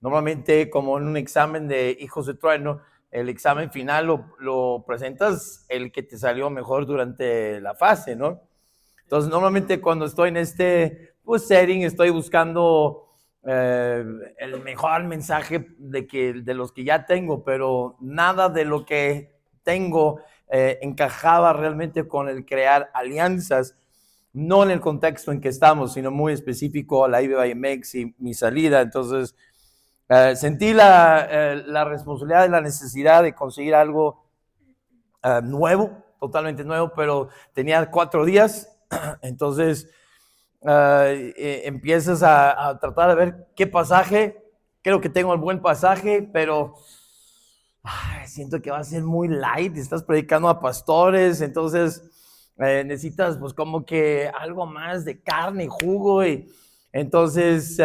Normalmente, como en un examen de Hijos de Trueno, el examen final lo presentas el que te salió mejor durante la fase, ¿no? Entonces, normalmente cuando estoy en este setting, estoy buscando el mejor mensaje de los que ya tengo, pero nada de lo que tengo encajaba realmente con el crear alianzas, no en el contexto en que estamos, sino muy específico a la IBMX y mi salida. Entonces, sentí la responsabilidad y la necesidad de conseguir algo nuevo, totalmente nuevo, pero tenía 4 días. Entonces empiezas a tratar de ver qué pasaje. Creo que tengo el buen pasaje, pero siento que va a ser muy light. Estás predicando a pastores, entonces necesitas pues como que algo más de carne y jugo. Y entonces,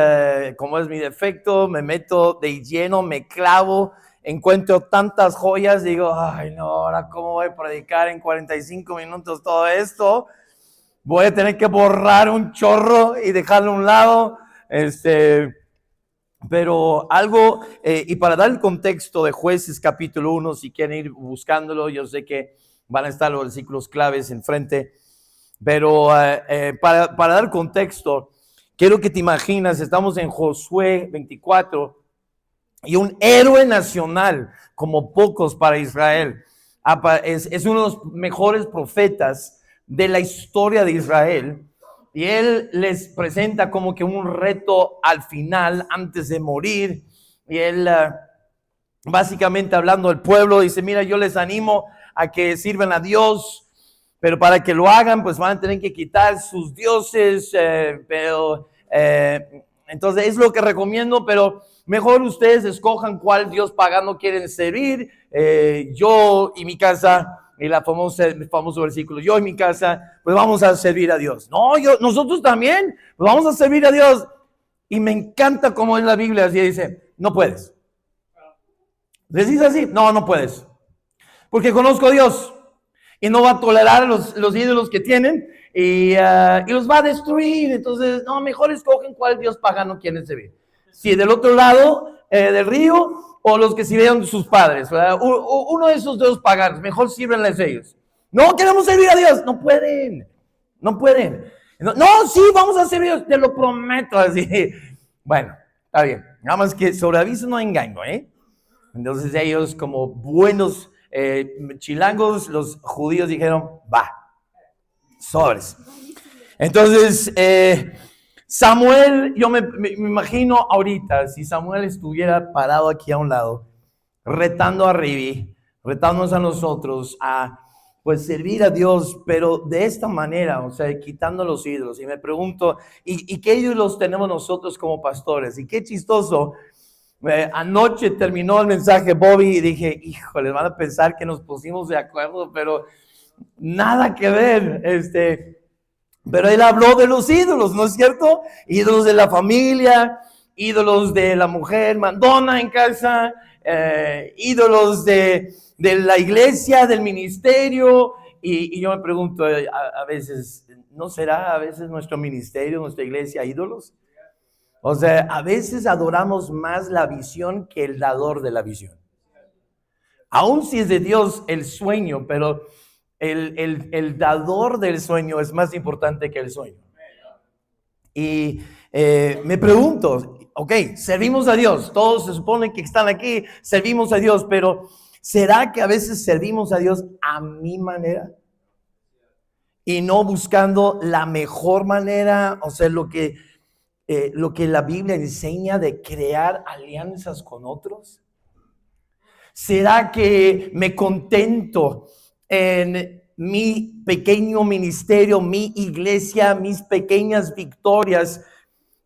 como es mi defecto, me meto de lleno, me clavo, encuentro tantas joyas, digo, ay no, ahora cómo voy a predicar en 45 minutos todo esto. Voy a tener que borrar un chorro y dejarlo a un lado. Pero algo, y para dar el contexto de Jueces capítulo 1, si quieren ir buscándolo, yo sé que van a estar los versículos claves enfrente, pero para dar contexto, quiero que te imaginas, estamos en Josué 24, y un héroe nacional como pocos para Israel, es uno de los mejores profetas de la historia de Israel, y él les presenta como que un reto al final, antes de morir, y él básicamente hablando al pueblo, dice, mira, yo les animo a que sirvan a Dios, pero para que lo hagan, pues van a tener que quitar sus dioses, entonces es lo que recomiendo, pero mejor ustedes escojan cuál Dios pagano quieren servir. Yo y mi casa, y el famoso versículo, yo y mi casa, pues vamos a servir a Dios. No, nosotros también, pues vamos a servir a Dios. Y me encanta como en la Biblia así dice, no puedes. ¿Decís así? No puedes. Porque conozco a Dios y no va a tolerar los ídolos que tienen y los va a destruir. Entonces, no, mejor escogen cuál Dios pagano quieren servir. Si del otro lado del río o los que sirvieron sus padres, ¿verdad? Uno de esos dos paganos, mejor sírvenles ellos. No queremos servir a Dios, no pueden. No, sí, vamos a servir a Dios, te lo prometo. Así. Bueno, está bien. Nada más que sobre aviso no engaño, ¿eh? Entonces ellos, como buenos chilangos, los judíos dijeron, va, sobres. Entonces, Samuel, yo me imagino ahorita, si Samuel estuviera parado aquí a un lado, retando a Rivi, retándonos a nosotros a pues servir a Dios, pero de esta manera, o sea, quitando los ídolos. Y me pregunto, ¿y qué ídolos tenemos nosotros como pastores? Y qué chistoso. Anoche terminó el mensaje Bobby y dije, híjole, van a pensar que nos pusimos de acuerdo, pero nada que ver. Pero él habló de los ídolos, ¿no es cierto? Ídolos de la familia, ídolos de la mujer mandona en casa, ídolos de la iglesia, del ministerio. Y yo me pregunto a veces, ¿no será a veces nuestro ministerio, nuestra iglesia ídolos? O sea, a veces adoramos más la visión que el dador de la visión. Aún si es de Dios el sueño, pero el dador del sueño es más importante que el sueño. Y me pregunto, ok, servimos a Dios, todos se supone que están aquí, servimos a Dios, pero ¿será que a veces servimos a Dios a mi manera? Y no buscando la mejor manera, o sea, lo que la Biblia enseña de crear alianzas con otros. ¿Será que me contento en mi pequeño ministerio, mi iglesia, mis pequeñas victorias?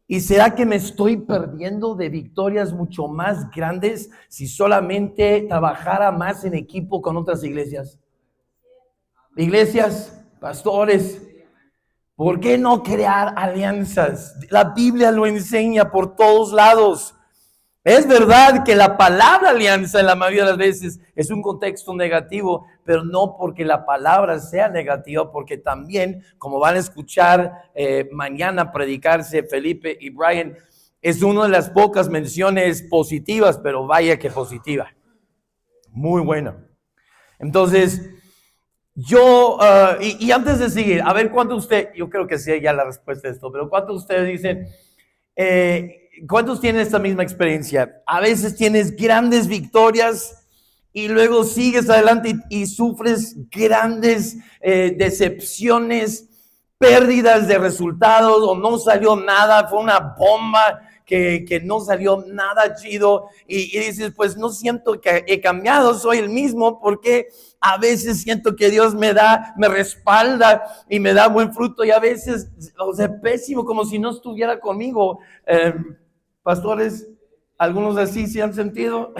¿Y será que me estoy perdiendo de victorias mucho más grandes si solamente trabajara más en equipo con otras iglesias? Iglesias, pastores, ¿por qué no crear alianzas? La Biblia lo enseña por todos lados. Es verdad que la palabra alianza en la mayoría de las veces es un contexto negativo, pero no porque la palabra sea negativa, porque también, como van a escuchar mañana predicarse Felipe y Brian, Es una de las pocas menciones positivas, pero vaya que positiva. Muy buena. Entonces, yo, y antes de seguir, a ver cuántos de ustedes, yo creo que sé ya la respuesta de esto, pero cuántos de ustedes dicen, cuántos tienen esta misma experiencia? A veces tienes grandes victorias y luego sigues adelante y sufres grandes decepciones, pérdidas de resultados, o no salió nada, fue una bomba que no salió nada chido, y dices, pues no siento que he cambiado, soy el mismo, porque a veces siento que Dios me respalda y me da buen fruto, y a veces, o sea, pésimo, como si no estuviera conmigo. Pastores, algunos así se han sentido.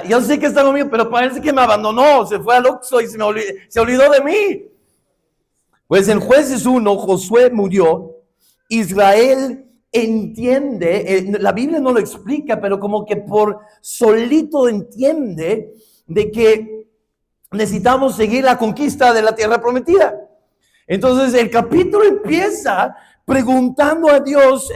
Yo sé que está conmigo, pero parece que me abandonó, se fue al Oxxo y se olvidó de mí. Pues en Jueces 1, Josué murió. Israel entiende, la Biblia no lo explica, pero como que por solito entiende de que necesitamos seguir la conquista de la tierra prometida. Entonces el capítulo empieza preguntando a Dios,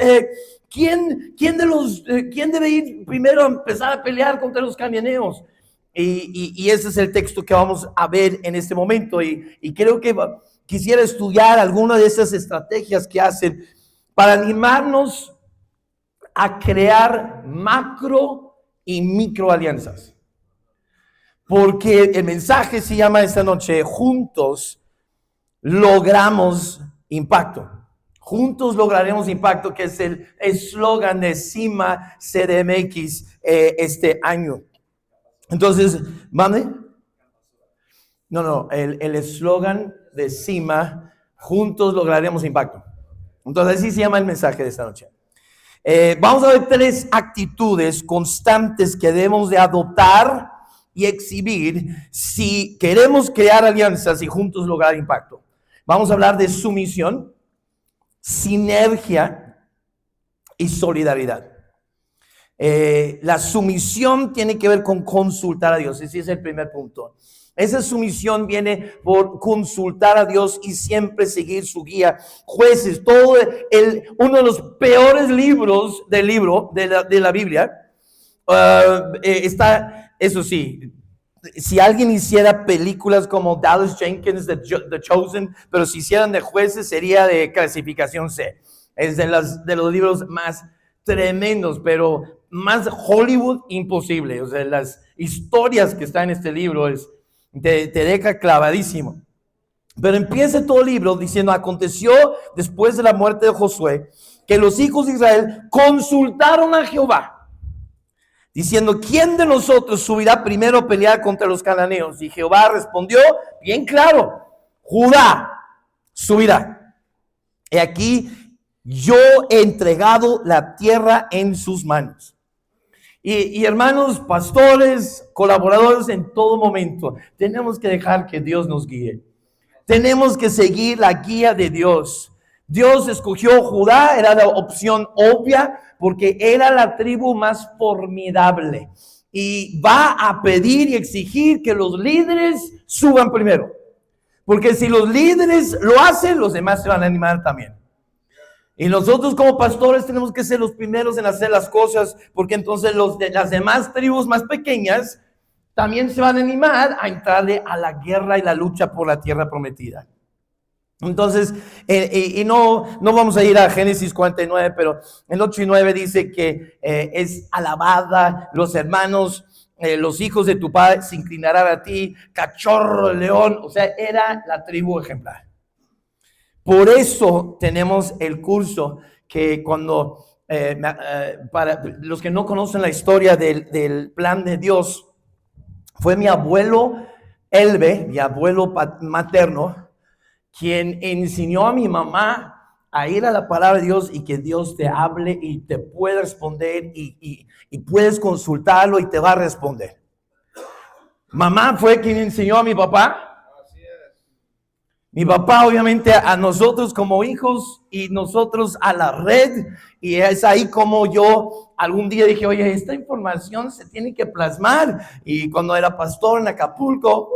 ¿quién debe ir primero a empezar a pelear contra los cananeos? Y ese es el texto que vamos a ver en este momento, y creo que quisiera estudiar alguna de esas estrategias que hacen para animarnos a crear macro y micro alianzas. Porque el mensaje se llama esta noche, juntos logramos impacto. Juntos lograremos impacto, que es el eslogan de CIMA CDMX este año. Entonces, ¿mande? No, el eslogan de CIMA, juntos lograremos impacto. Entonces así se llama el mensaje de esta noche. Vamos a ver 3 actitudes constantes que debemos de adoptar y exhibir si queremos crear alianzas y juntos lograr impacto. Vamos a hablar de sumisión, sinergia y solidaridad. La sumisión tiene que ver con consultar a Dios. Ese es el primer punto. Esa sumisión viene por consultar a Dios y siempre seguir su guía. Jueces, uno de los peores libros de la Biblia, está, eso sí, si alguien hiciera películas como Dallas Jenkins, The Chosen, pero si hicieran de jueces sería de clasificación C. Es de los libros más tremendos, pero más Hollywood imposible. O sea, las historias que están en este libro te deja clavadísimo. Pero empieza todo el libro diciendo: aconteció después de la muerte de Josué que los hijos de Israel consultaron a Jehová, diciendo: ¿quién de nosotros subirá primero a pelear contra los cananeos? Y Jehová respondió bien claro: Judá subirá. He aquí, yo he entregado la tierra en sus manos. Y hermanos, pastores, colaboradores, en todo momento tenemos que dejar que Dios nos guíe. Tenemos que seguir la guía de Dios. Dios escogió Judá, era la opción obvia, porque era la tribu más formidable. Y va a pedir y exigir que los líderes suban primero. Porque si los líderes lo hacen, los demás se van a animar también. Y nosotros como pastores tenemos que ser los primeros en hacer las cosas, porque entonces las demás tribus más pequeñas también se van a animar a entrarle a la guerra y la lucha por la tierra prometida. Entonces, no vamos a ir a Génesis 49, pero en 8 y 9 dice que es alabada, los hermanos, los hijos de tu padre se inclinarán a ti, cachorro, león. O sea, era la tribu ejemplar. Por eso tenemos el curso que cuando, para los que no conocen la historia del plan de Dios, fue mi abuelo Elbe, mi abuelo materno, quien enseñó a mi mamá a ir a la palabra de Dios y que Dios te hable y te puede responder y puedes consultarlo y te va a responder. Mamá fue quien enseñó a mi papá. Mi papá obviamente a nosotros como hijos y nosotros a la red, y es ahí como yo algún día dije: oye, esta información se tiene que plasmar. Y cuando era pastor en Acapulco,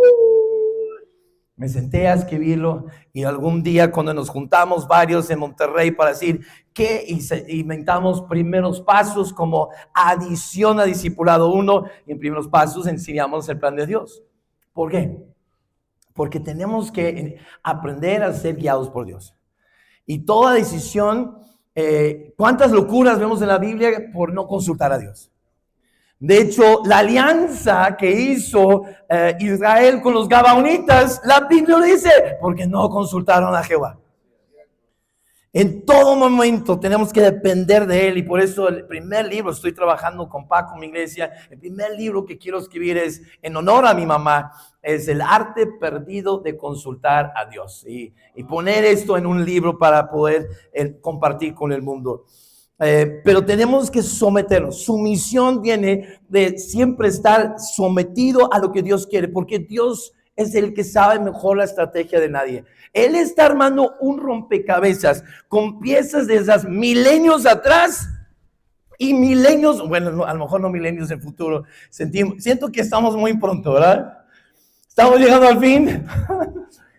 Me senté a escribirlo y algún día cuando nos juntamos varios en Monterrey para decir qué inventamos primeros pasos como adición a Discipulado 1, y en primeros pasos enseñamos el plan de Dios. ¿Por qué? Porque tenemos que aprender a ser guiados por Dios. Y toda decisión, ¿cuántas locuras vemos en la Biblia por no consultar a Dios? De hecho, la alianza que hizo Israel con los Gabaonitas, la Biblia dice, porque no consultaron a Jehová. En todo momento tenemos que depender de Él, y por eso el primer libro, estoy trabajando con Paco, mi iglesia, el primer libro que quiero escribir es en honor a mi mamá, es El arte perdido de consultar a Dios, y poner esto en un libro para poder compartir con el mundo. Pero tenemos que someternos. Sumisión viene de siempre estar sometido a lo que Dios quiere, porque Dios es el que sabe mejor la estrategia de nadie. Él está armando un rompecabezas con piezas de esas milenios atrás y milenios, bueno, a lo mejor no milenios en futuro. Siento que estamos muy pronto, ¿verdad? Estamos llegando al fin.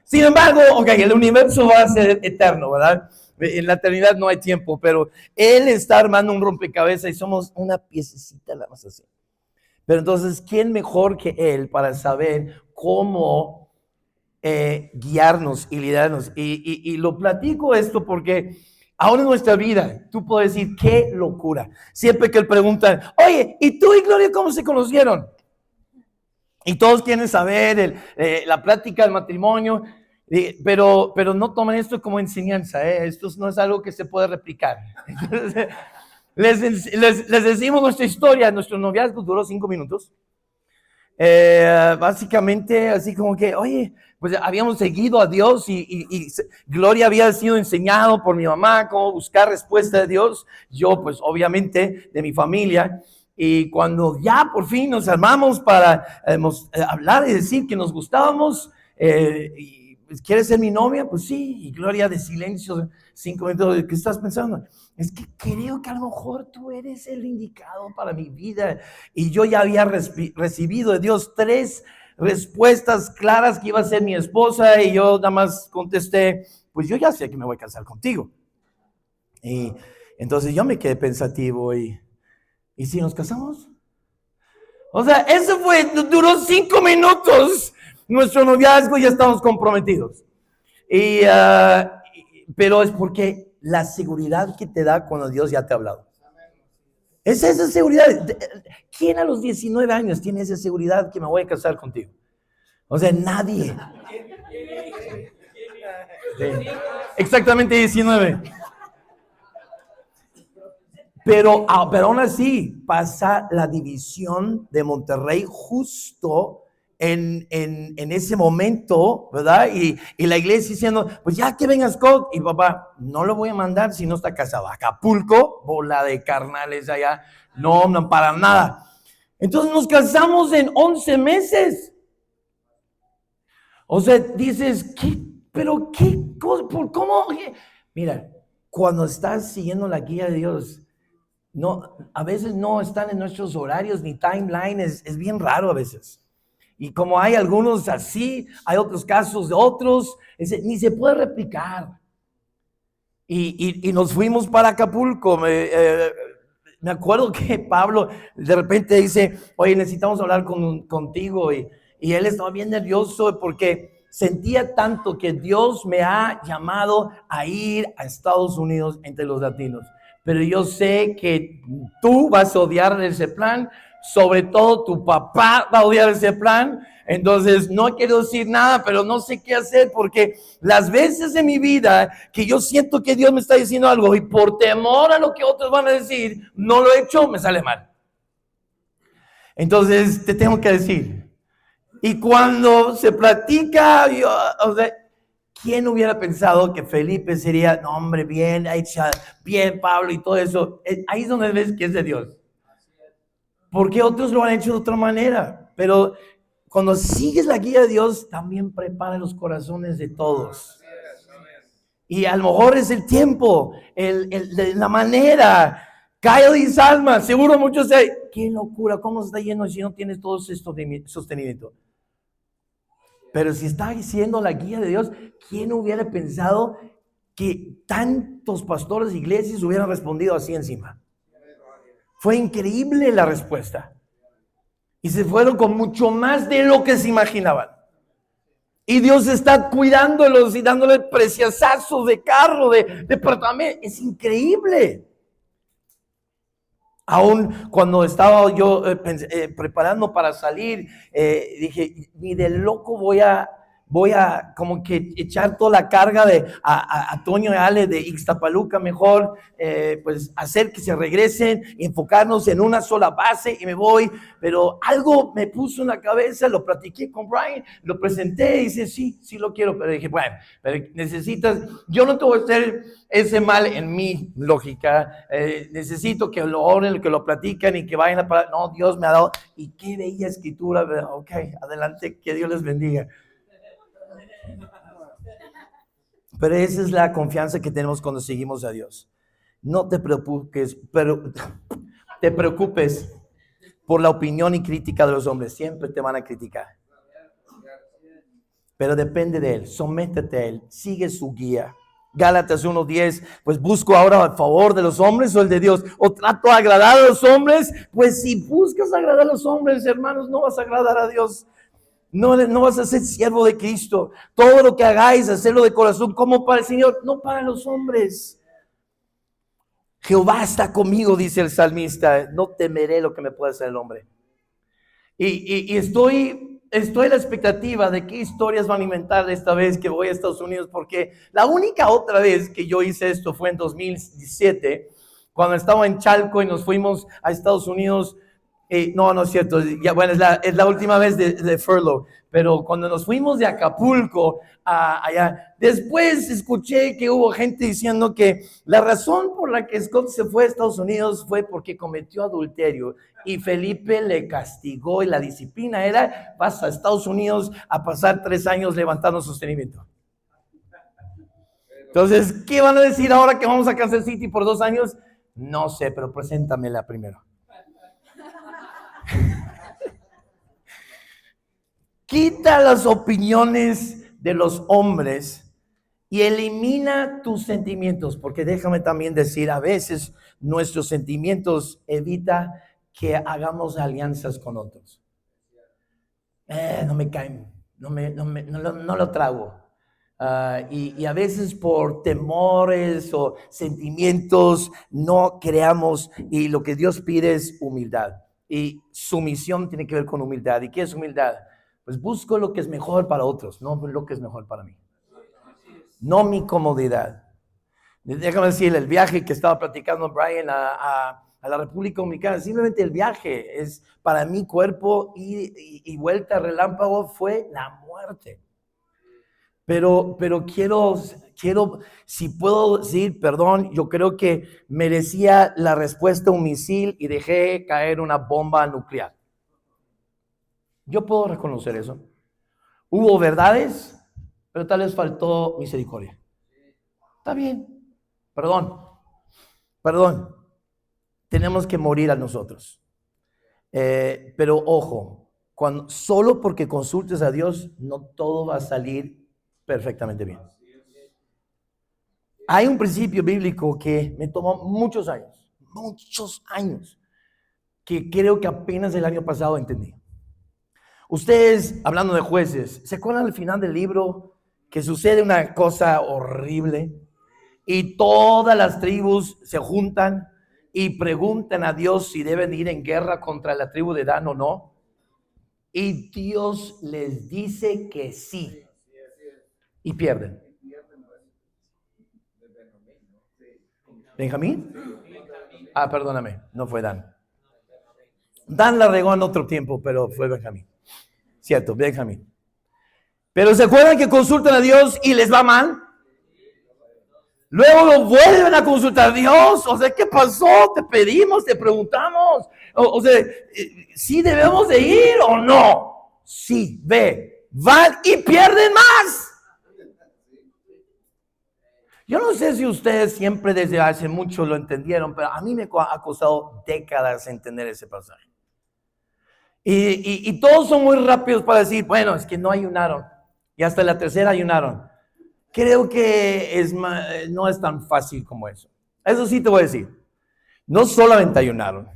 Sin embargo, el universo va a ser eterno, ¿verdad? En la eternidad no hay tiempo, pero Él está armando un rompecabezas y somos una piececita nada más así. Pero entonces, ¿quién mejor que Él para saber cómo guiarnos y liderarnos? Y lo platico esto porque ahora en nuestra vida, tú puedes decir, qué locura. Siempre que Él pregunta, oye, ¿y tú y Gloria cómo se conocieron? Y todos quieren saber la plática del matrimonio. Pero no tomen esto como enseñanza, esto no es algo que se puede replicar. Entonces, les decimos nuestra historia. Nuestro noviazgo duró 5 minutos. Básicamente así como que, oye, pues habíamos seguido a Dios y Gloria había sido enseñado por mi mamá cómo buscar respuesta de Dios. Yo pues obviamente de mi familia. Y cuando ya por fin nos armamos para hablar y decir que nos gustábamos, ¿quieres ser mi novia? Pues sí. Y Gloria de silencio, 5 minutos. ¿Qué estás pensando? Es que creo que a lo mejor tú eres el indicado para mi vida. Y yo ya había recibido de Dios 3 respuestas claras que iba a ser mi esposa, y yo nada más contesté, pues yo ya sé que me voy a casar contigo. Y entonces yo me quedé pensativo ¿y si nos casamos? O sea, eso duró 5 minutos nuestro noviazgo y ya estamos comprometidos. Pero es porque la seguridad que te da cuando Dios ya te ha hablado. Es esa seguridad. ¿Quién a los 19 años tiene esa seguridad que me voy a casar contigo? O sea, nadie. Sí. Exactamente 19. Pero aún así pasa la división de Monterrey justo en ese momento, ¿verdad? Y la iglesia diciendo, pues ya que venga Scott. Y papá, no lo voy a mandar si no está casado. Acapulco, bola de carnales allá. No para nada. Entonces nos casamos en 11 meses. O sea, dices, ¿pero qué cosa? ¿Cómo? Mira, cuando estás siguiendo la guía de Dios, no, a veces no están en nuestros horarios ni timeline, es bien raro a veces. Y como hay algunos así, hay otros casos de otros, ni se puede replicar. Y nos fuimos para Acapulco. Me acuerdo que Pablo de repente dice, oye, necesitamos hablar contigo. Y él estaba bien nervioso porque sentía tanto que Dios me ha llamado a ir a Estados Unidos entre los latinos. Pero yo sé que tú vas a odiar ese plan, sobre todo tu papá va a odiar ese plan. Entonces no quiero decir nada, pero no sé qué hacer, porque las veces en mi vida que yo siento que Dios me está diciendo algo y por temor a lo que otros van a decir, no lo he hecho, me sale mal. Entonces te tengo que decir. Y cuando se platica, o sea, ¿quién hubiera pensado que Felipe sería, no hombre, bien, bien Pablo y todo eso? Ahí es donde ves que es de Dios. Porque otros lo han hecho de otra manera. Pero cuando sigues la guía de Dios, también prepara los corazones de todos. Y a lo mejor es el tiempo, la manera. Kyle y Salma, seguro muchos dicen, qué locura, ¿cómo se está yendo si no tienes todo ese sostenimiento? Pero si está siendo la guía de Dios, ¿quién hubiera pensado que tantos pastores de iglesias hubieran respondido así encima? Fue increíble la respuesta. Y se fueron con mucho más de lo que se imaginaban. Y Dios está cuidándolos y dándole preciosazos de carro, de departamento. Es increíble. Aún cuando estaba yo preparando para salir, dije, ni de loco voy a como que echar toda la carga a Toño y Ale de Ixtapaluca, mejor pues hacer que se regresen, enfocarnos en una sola base y me voy. Pero algo me puso en la cabeza, lo platiqué con Brian, lo presenté y dice, sí lo quiero, pero dije, bueno, pero necesitas, yo no te voy a hacer ese mal en mi lógica, necesito que lo oren, que lo platican y que vayan a parar. No, Dios me ha dado, y qué bella escritura. Ok, adelante, que Dios les bendiga. Pero esa es la confianza que tenemos cuando seguimos a Dios. No te preocupes, por la opinión y crítica de los hombres. Siempre te van a criticar. Pero depende de Él, sométete a Él, sigue su guía. Gálatas 1:10, pues busco ahora el favor de los hombres o el de Dios, o trato de agradar a los hombres. Pues si buscas agradar a los hombres, hermanos, no vas a agradar a Dios. No vas a ser siervo de Cristo. Todo lo que hagáis, hacerlo de corazón como para el Señor, no para los hombres. Jehová está conmigo, dice el salmista, no temeré lo que me pueda hacer el hombre. Y estoy a la expectativa de qué historias van a inventar esta vez que voy a Estados Unidos, porque la única otra vez que yo hice esto fue en 2017, cuando estaba en Chalco y nos fuimos a Estados Unidos. No es cierto, ya, bueno, es la última vez de furlough, pero cuando nos fuimos de Acapulco allá, después escuché que hubo gente diciendo que la razón por la que Scott se fue a Estados Unidos fue porque cometió adulterio y Felipe le castigó, y la disciplina era: vas a Estados Unidos a pasar 3 años levantando sostenimiento. Entonces, ¿qué van a decir ahora que vamos a Kansas City por 2 años? No sé, pero preséntamela primero. Quita las opiniones de los hombres y elimina tus sentimientos, porque déjame también decir, a veces nuestros sentimientos evita que hagamos alianzas con otros. No me caen, no lo trago. Y a veces por temores o sentimientos no creamos, y lo que Dios pide es humildad. Y sumisión tiene que ver con humildad. ¿Y qué es humildad? Pues busco lo que es mejor para otros, no lo que es mejor para mí. No mi comodidad. Déjame decir, el viaje que estaba platicando Brian a la República Dominicana, simplemente el viaje es para mi cuerpo y vuelta relámpago fue la muerte. Pero quiero, si puedo decir, perdón, yo creo que merecía la respuesta un misil y dejé caer una bomba nuclear. Yo puedo reconocer eso. Hubo verdades, pero tal vez faltó misericordia. Está bien, perdón. Tenemos que morir a nosotros. Pero ojo, solo porque consultes a Dios, no todo va a salir perfectamente bien. Hay un principio bíblico que me tomó muchos años, que creo que apenas el año pasado entendí. Ustedes, hablando de jueces, ¿se acuerdan al final del libro que sucede una cosa horrible? Y todas las tribus se juntan y preguntan a Dios si deben ir en guerra contra la tribu de Dan o no. Y Dios les dice que sí. Y pierden. ¿Benjamín? Perdóname, no fue Dan. Dan la regó en otro tiempo, pero fue Benjamín. Cierto, Benjamín. Pero ¿se acuerdan que consultan a Dios y les va mal? Luego lo vuelven a consultar a Dios. O sea, ¿qué pasó? Te pedimos, te preguntamos. O sea, ¿sí debemos de ir o no? Sí, van y pierden más. Yo no sé si ustedes siempre desde hace mucho lo entendieron, pero a mí me ha costado décadas entender ese pasaje. Y todos son muy rápidos para decir, bueno, es que no ayunaron. y hasta la tercera ayunaron. Creo que no es tan fácil como eso. Eso sí te voy a decir. No solamente ayunaron,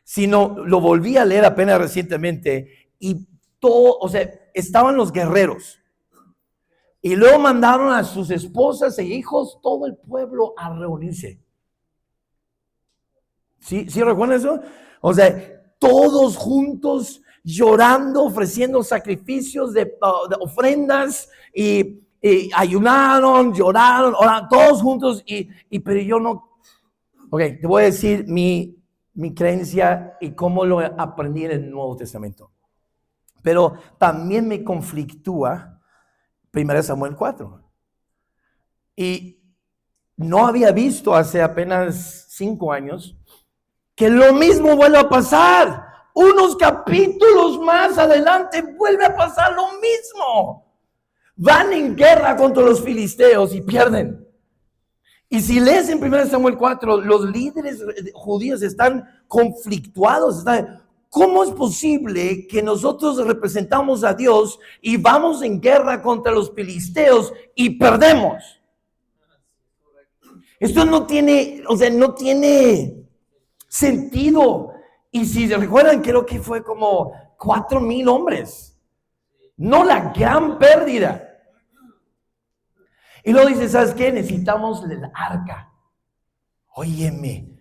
sino lo volví a leer apenas recientemente y todo, o sea, estaban los guerreros y luego mandaron a sus esposas e hijos, todo el pueblo a reunirse. ¿Sí recuerdan eso? O sea, todos juntos llorando, ofreciendo sacrificios de ofrendas y ayunaron, lloraron, oraron, todos juntos pero yo no. Ok, te voy a decir mi creencia y cómo lo aprendí en el Nuevo Testamento. Pero también me conflictúa 1 Samuel 4. Y no había visto hace apenas 5 años que lo mismo vuelve a pasar. Unos capítulos más adelante vuelve a pasar lo mismo. Van en guerra contra los filisteos y pierden. Y si lees en 1 Samuel 4, los líderes judíos están conflictuados. ¿Cómo es posible que nosotros representamos a Dios y vamos en guerra contra los filisteos y perdemos? Esto no tiene sentido. Y si se recuerdan, creo que fue como 4,000 hombres. No la gran pérdida. Y luego dice, ¿sabes qué? Necesitamos el arca. Óyeme,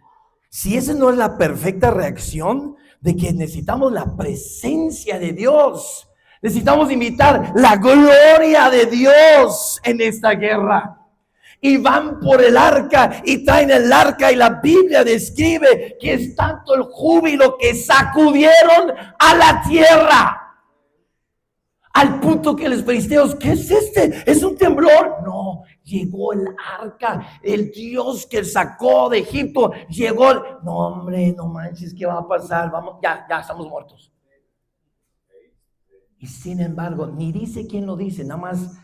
si esa no es la perfecta reacción de que necesitamos la presencia de Dios, necesitamos invitar la gloria de Dios en esta guerra. Y van por el arca y traen el arca y la Biblia describe que es tanto el júbilo que sacudieron a la tierra. Al punto que los filisteos, ¿qué es este? ¿Es un temblor? No, llegó el arca, el Dios que sacó de Egipto, llegó. No, hombre, no manches, ¿qué va a pasar? Vamos, ya estamos muertos. Y sin embargo, ni dice quién lo dice, nada más,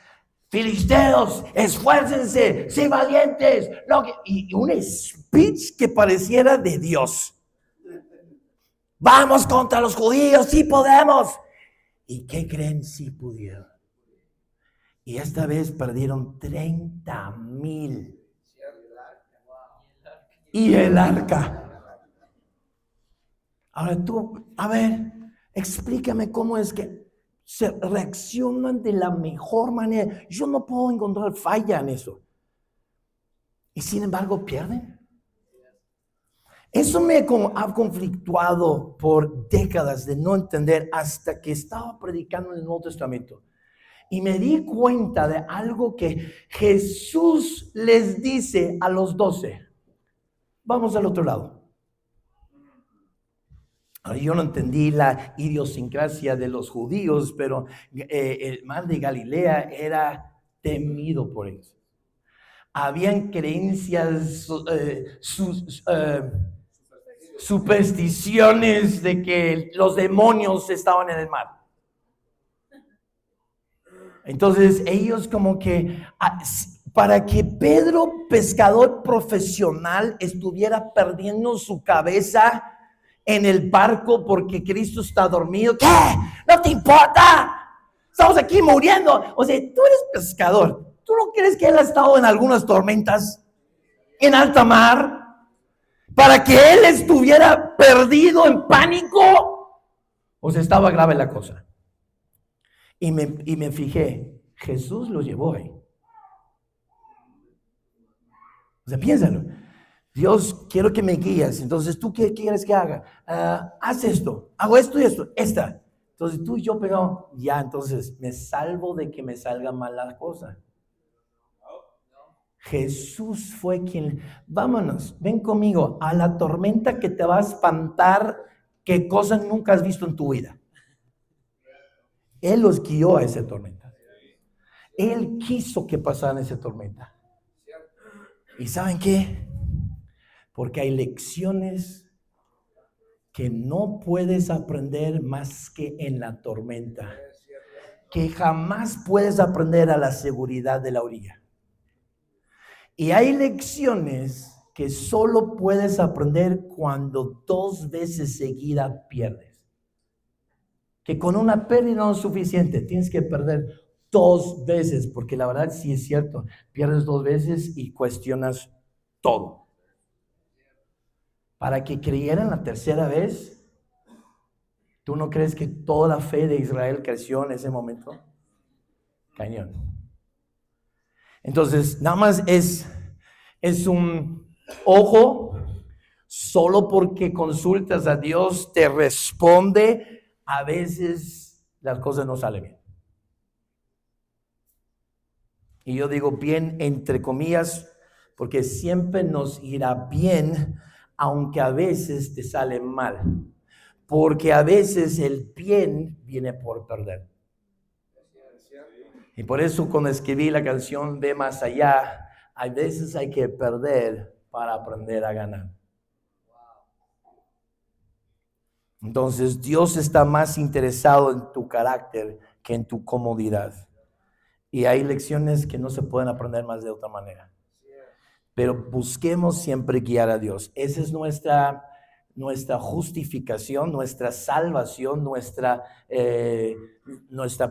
filisteos, esfuércense, sé valientes. Y un speech que pareciera de Dios. Vamos contra los judíos, sí podemos. ¿Y qué creen? Sí pudieron. Y esta vez perdieron 30,000. Y el arca. Ahora tú, a ver, explícame cómo es que se reaccionan de la mejor manera. Yo no puedo encontrar falla en eso. Y sin embargo pierden. Eso me ha conflictuado por décadas de no entender hasta que estaba predicando en el Nuevo Testamento. Y me di cuenta de algo que Jesús les dice a los 12. Vamos al otro lado. Ahora, yo no entendí la idiosincrasia de los judíos, pero el mar de Galilea era temido por ellos. Habían creencias, supersticiones de que los demonios estaban en el mar. Entonces ellos como que para que Pedro, pescador profesional, estuviera perdiendo su cabeza en el barco porque Cristo está dormido. ¿Qué? ¿No te importa? Estamos aquí muriendo. O sea, tú eres pescador. ¿Tú no crees que él ha estado en algunas tormentas en alta mar? Para que él estuviera perdido en pánico. O sea, estaba grave la cosa. Y me fijé, Jesús lo llevó ahí. O sea, piénsalo. Dios, quiero que me guíes. Entonces, ¿tú qué quieres que haga? Haz esto, hago esto y esto, esta. Entonces, tú y yo, pero ya, entonces, me salvo de que me salga mal la cosa. Jesús fue quien, vámonos, ven conmigo a la tormenta que te va a espantar, que cosas nunca has visto en tu vida. Él los guió a esa tormenta. Él quiso que pasaran esa tormenta. ¿Y saben qué? Porque hay lecciones que no puedes aprender más que en la tormenta, que jamás puedes aprender a la seguridad de la orilla. Y hay lecciones que solo puedes aprender cuando 2 veces seguida pierdes. Que con una pérdida no es suficiente, tienes que perder 2 veces, porque la verdad sí es cierto, pierdes 2 veces y cuestionas todo. Para que creyeran la tercera vez, ¿tú no crees que toda la fe de Israel creció en ese momento? Cañón. Entonces, nada más es un ojo, solo porque consultas a Dios te responde, a veces las cosas no salen bien. Y yo digo bien entre comillas, porque siempre nos irá bien, aunque a veces te sale mal. Porque a veces el bien viene por perder. Y por eso cuando escribí la canción Ve Más Allá, a veces hay que perder para aprender a ganar. Entonces Dios está más interesado en tu carácter que en tu comodidad. Y hay lecciones que no se pueden aprender más de otra manera. Pero busquemos siempre guiar a Dios. Esa es nuestra justificación, nuestra salvación, nuestra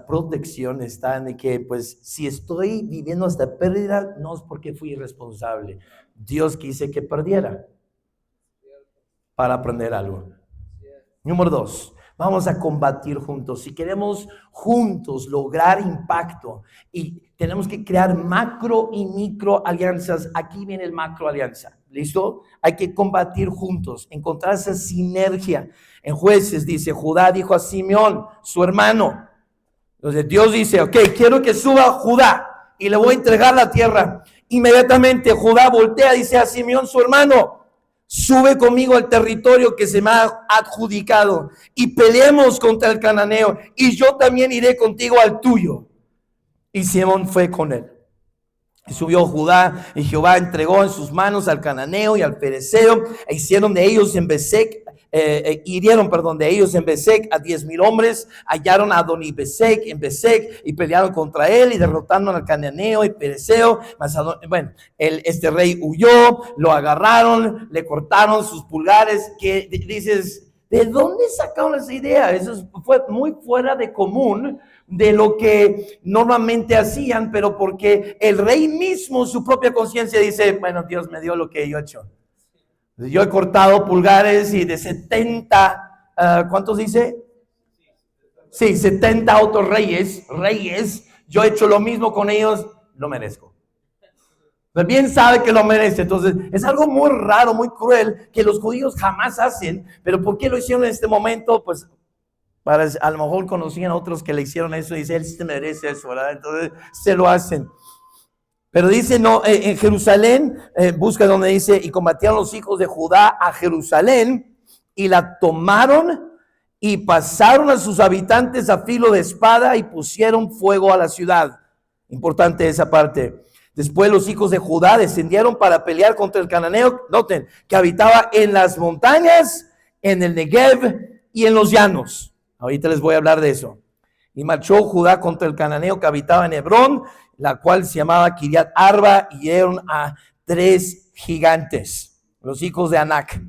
protección está en que, pues, si estoy viviendo esta pérdida, no es porque fui irresponsable. Dios quise que perdiera para aprender algo. Número 2, vamos a combatir juntos. Si queremos juntos lograr impacto y tenemos que crear macro y micro alianzas, aquí viene el macro alianza. ¿Listo? Hay que combatir juntos, encontrar esa sinergia. En Jueces dice, Judá dijo a Simeón, su hermano. Entonces Dios dice, ok, quiero que suba Judá y le voy a entregar la tierra. Inmediatamente Judá voltea y dice a Simeón, su hermano, sube conmigo al territorio que se me ha adjudicado y peleemos contra el cananeo y yo también iré contigo al tuyo. Y Simeón fue con él. Y subió Judá y Jehová entregó en sus manos al cananeo y al ferezeo e hicieron de ellos en Bezec, hirieron de ellos en Bezec a 10,000 hombres, hallaron a Adoni-Bezec en Bezec y pelearon contra él y derrotaron al cananeo y ferezeo. Este rey huyó, lo agarraron, le cortaron sus pulgares. Que dices, ¿de dónde sacaron esa idea? Eso fue muy fuera de común de lo que normalmente hacían, pero porque el rey mismo, su propia conciencia dice, bueno, Dios me dio lo que yo he hecho. Yo he cortado pulgares y de 70, ¿cuántos dice? Sí, 70 otros reyes, yo he hecho lo mismo con ellos, lo merezco. Pues bien sabe que lo merece. Entonces es algo muy raro, muy cruel, que los judíos jamás hacen. Pero ¿por qué lo hicieron en este momento? Pues a lo mejor conocían a otros que le hicieron eso y dice, él se merece eso, ¿verdad? Entonces se lo hacen. Pero dice, no, en Jerusalén, busca donde dice, y combatieron los hijos de Judá a Jerusalén y la tomaron y pasaron a sus habitantes a filo de espada y pusieron fuego a la ciudad. Importante esa parte. Después los hijos de Judá descendieron para pelear contra el cananeo, noten, que habitaba en las montañas, en el Negev y en los llanos. Ahorita les voy a hablar de eso. Y marchó Judá contra el cananeo que habitaba en Hebrón, la cual se llamaba Kiriat Arba, y dieron a 3 gigantes, los hijos de Anac.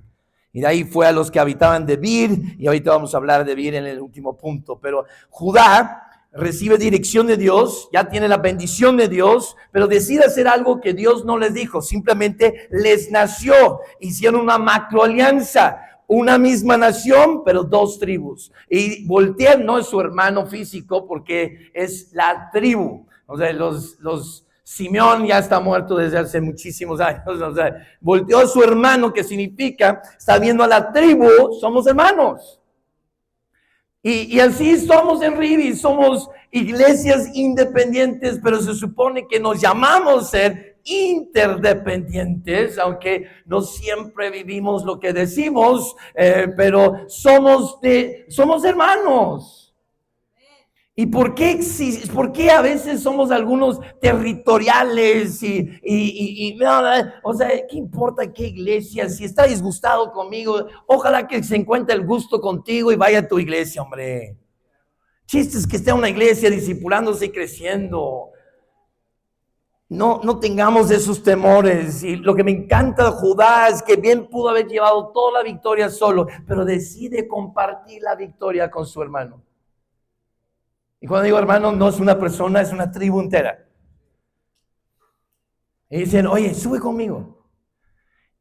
Y de ahí fue a los que habitaban de Debir, y ahorita vamos a hablar de Debir en el último punto. Pero Judá recibe dirección de Dios, ya tiene la bendición de Dios, pero decide hacer algo que Dios no les dijo, simplemente les nació, hicieron una macroalianza. Una misma nación, pero 2 tribus. Y Voltaire no es su hermano físico porque es la tribu. O sea, los Simeón ya está muerto desde hace muchísimos años. O sea, volteó a su hermano, que significa, está viendo a la tribu, somos hermanos. Y así somos en Rivi, somos iglesias independientes, pero se supone que nos llamamos ser interdependientes, aunque no siempre vivimos lo que decimos, pero somos hermanos. ¿Y por qué a veces somos algunos territoriales o sea, qué importa qué iglesia? Si está disgustado conmigo, ojalá que se encuentre el gusto contigo y vaya a tu iglesia, hombre. Chistes que esté en una iglesia discipulándose y creciendo. No tengamos esos temores. Y lo que me encanta de Judá es que bien pudo haber llevado toda la victoria solo, pero decide compartir la victoria con su hermano. Y cuando digo hermano, no es una persona, es una tribu entera. Y dicen, oye, sube conmigo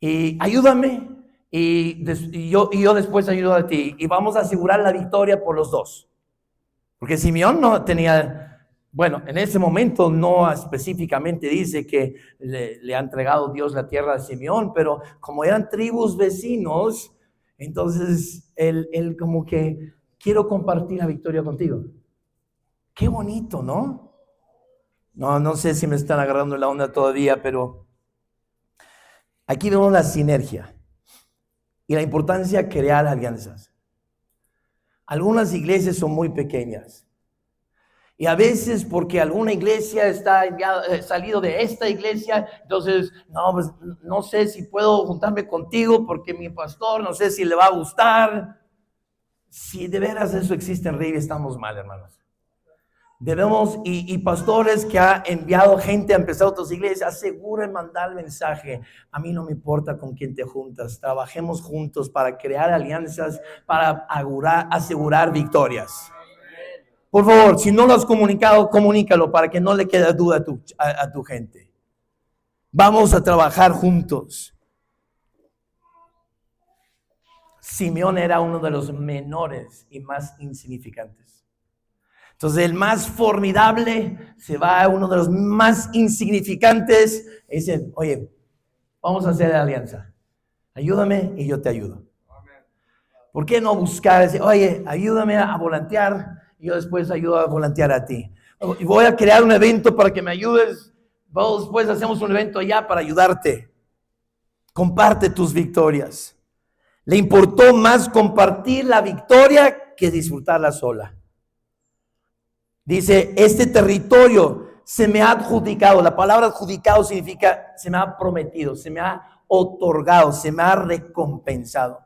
y ayúdame y yo después ayudo a ti y vamos a asegurar la victoria por los dos. Porque Simeón no tenía, bueno, en ese momento no específicamente dice que le ha entregado Dios la tierra a Simeón, pero como eran tribus vecinos, entonces él como que quiero compartir la victoria contigo. Qué bonito, ¿no? No sé si me están agarrando la onda todavía, pero aquí vemos la sinergia y la importancia de crear alianzas. Algunas iglesias son muy pequeñas y a veces porque alguna iglesia está salido de esta iglesia, entonces pues, no sé si puedo juntarme contigo porque mi pastor no sé si le va a gustar. Si de veras eso existe en Rivi, estamos mal, hermanos. Debemos, y pastores que ha enviado gente a empezar otras iglesias, aseguren mandar el mensaje. A mí no me importa con quién te juntas, trabajemos juntos para crear alianzas, para asegurar victorias. Por favor, si no lo has comunicado, comunícalo para que no le quede duda a tu gente. Vamos a trabajar juntos. Simeón era uno de los menores y más insignificantes. Entonces el más formidable se va a uno de los más insignificantes y dicen, oye, vamos a hacer alianza. Ayúdame y yo te ayudo. ¿Por qué no buscar? Decir, oye, ayúdame a volantear y yo después ayudo a volantear a ti. Y voy a crear un evento para que me ayudes. Después hacemos un evento allá para ayudarte. Comparte tus victorias. Le importó más compartir la victoria que disfrutarla sola. Dice, este territorio se me ha adjudicado. La palabra adjudicado significa se me ha prometido, se me ha otorgado, se me ha recompensado.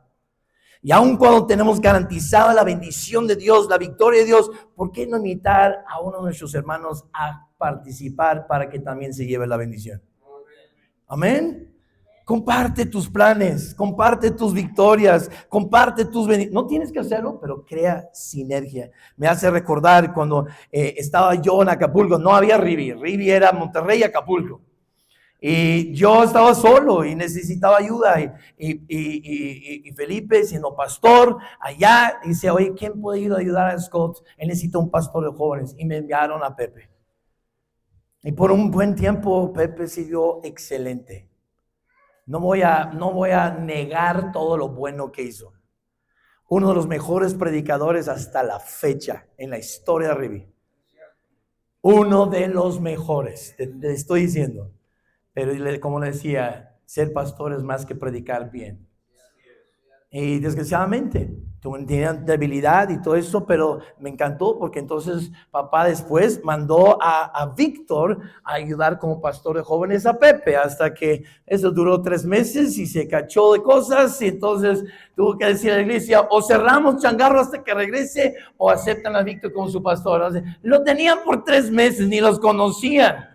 Y aun cuando tenemos garantizada la bendición de Dios, la victoria de Dios, ¿por qué no invitar a uno de nuestros hermanos a participar para que también se lleve la bendición? Amén. Comparte tus planes, comparte tus victorias, comparte tus bendiciones. No tienes que hacerlo, pero crea sinergia. Me hace recordar cuando estaba yo en Acapulco, no había Rivi. Rivi era Monterrey y Acapulco. Y yo estaba solo y necesitaba ayuda. Y Felipe, siendo pastor, allá dice, oye, ¿quién puede ir a ayudar a Scott? Él necesita un pastor de jóvenes. Y me enviaron a Pepe. Y por un buen tiempo Pepe siguió excelente. No voy a negar todo lo bueno que hizo. Uno de los mejores predicadores hasta la fecha en la historia de Rivi. Uno de los mejores, te estoy diciendo. Pero como le decía, ser pastor es más que predicar bien. Y desgraciadamente, tenía debilidad y todo eso, pero me encantó porque entonces papá después mandó a Víctor a ayudar como pastor de jóvenes a Pepe, hasta que eso duró 3 meses y se cachó de cosas y entonces tuvo que decir a la iglesia, o cerramos changarro hasta que regrese o aceptan a Víctor como su pastor. O sea, lo tenían por 3 meses, ni los conocían.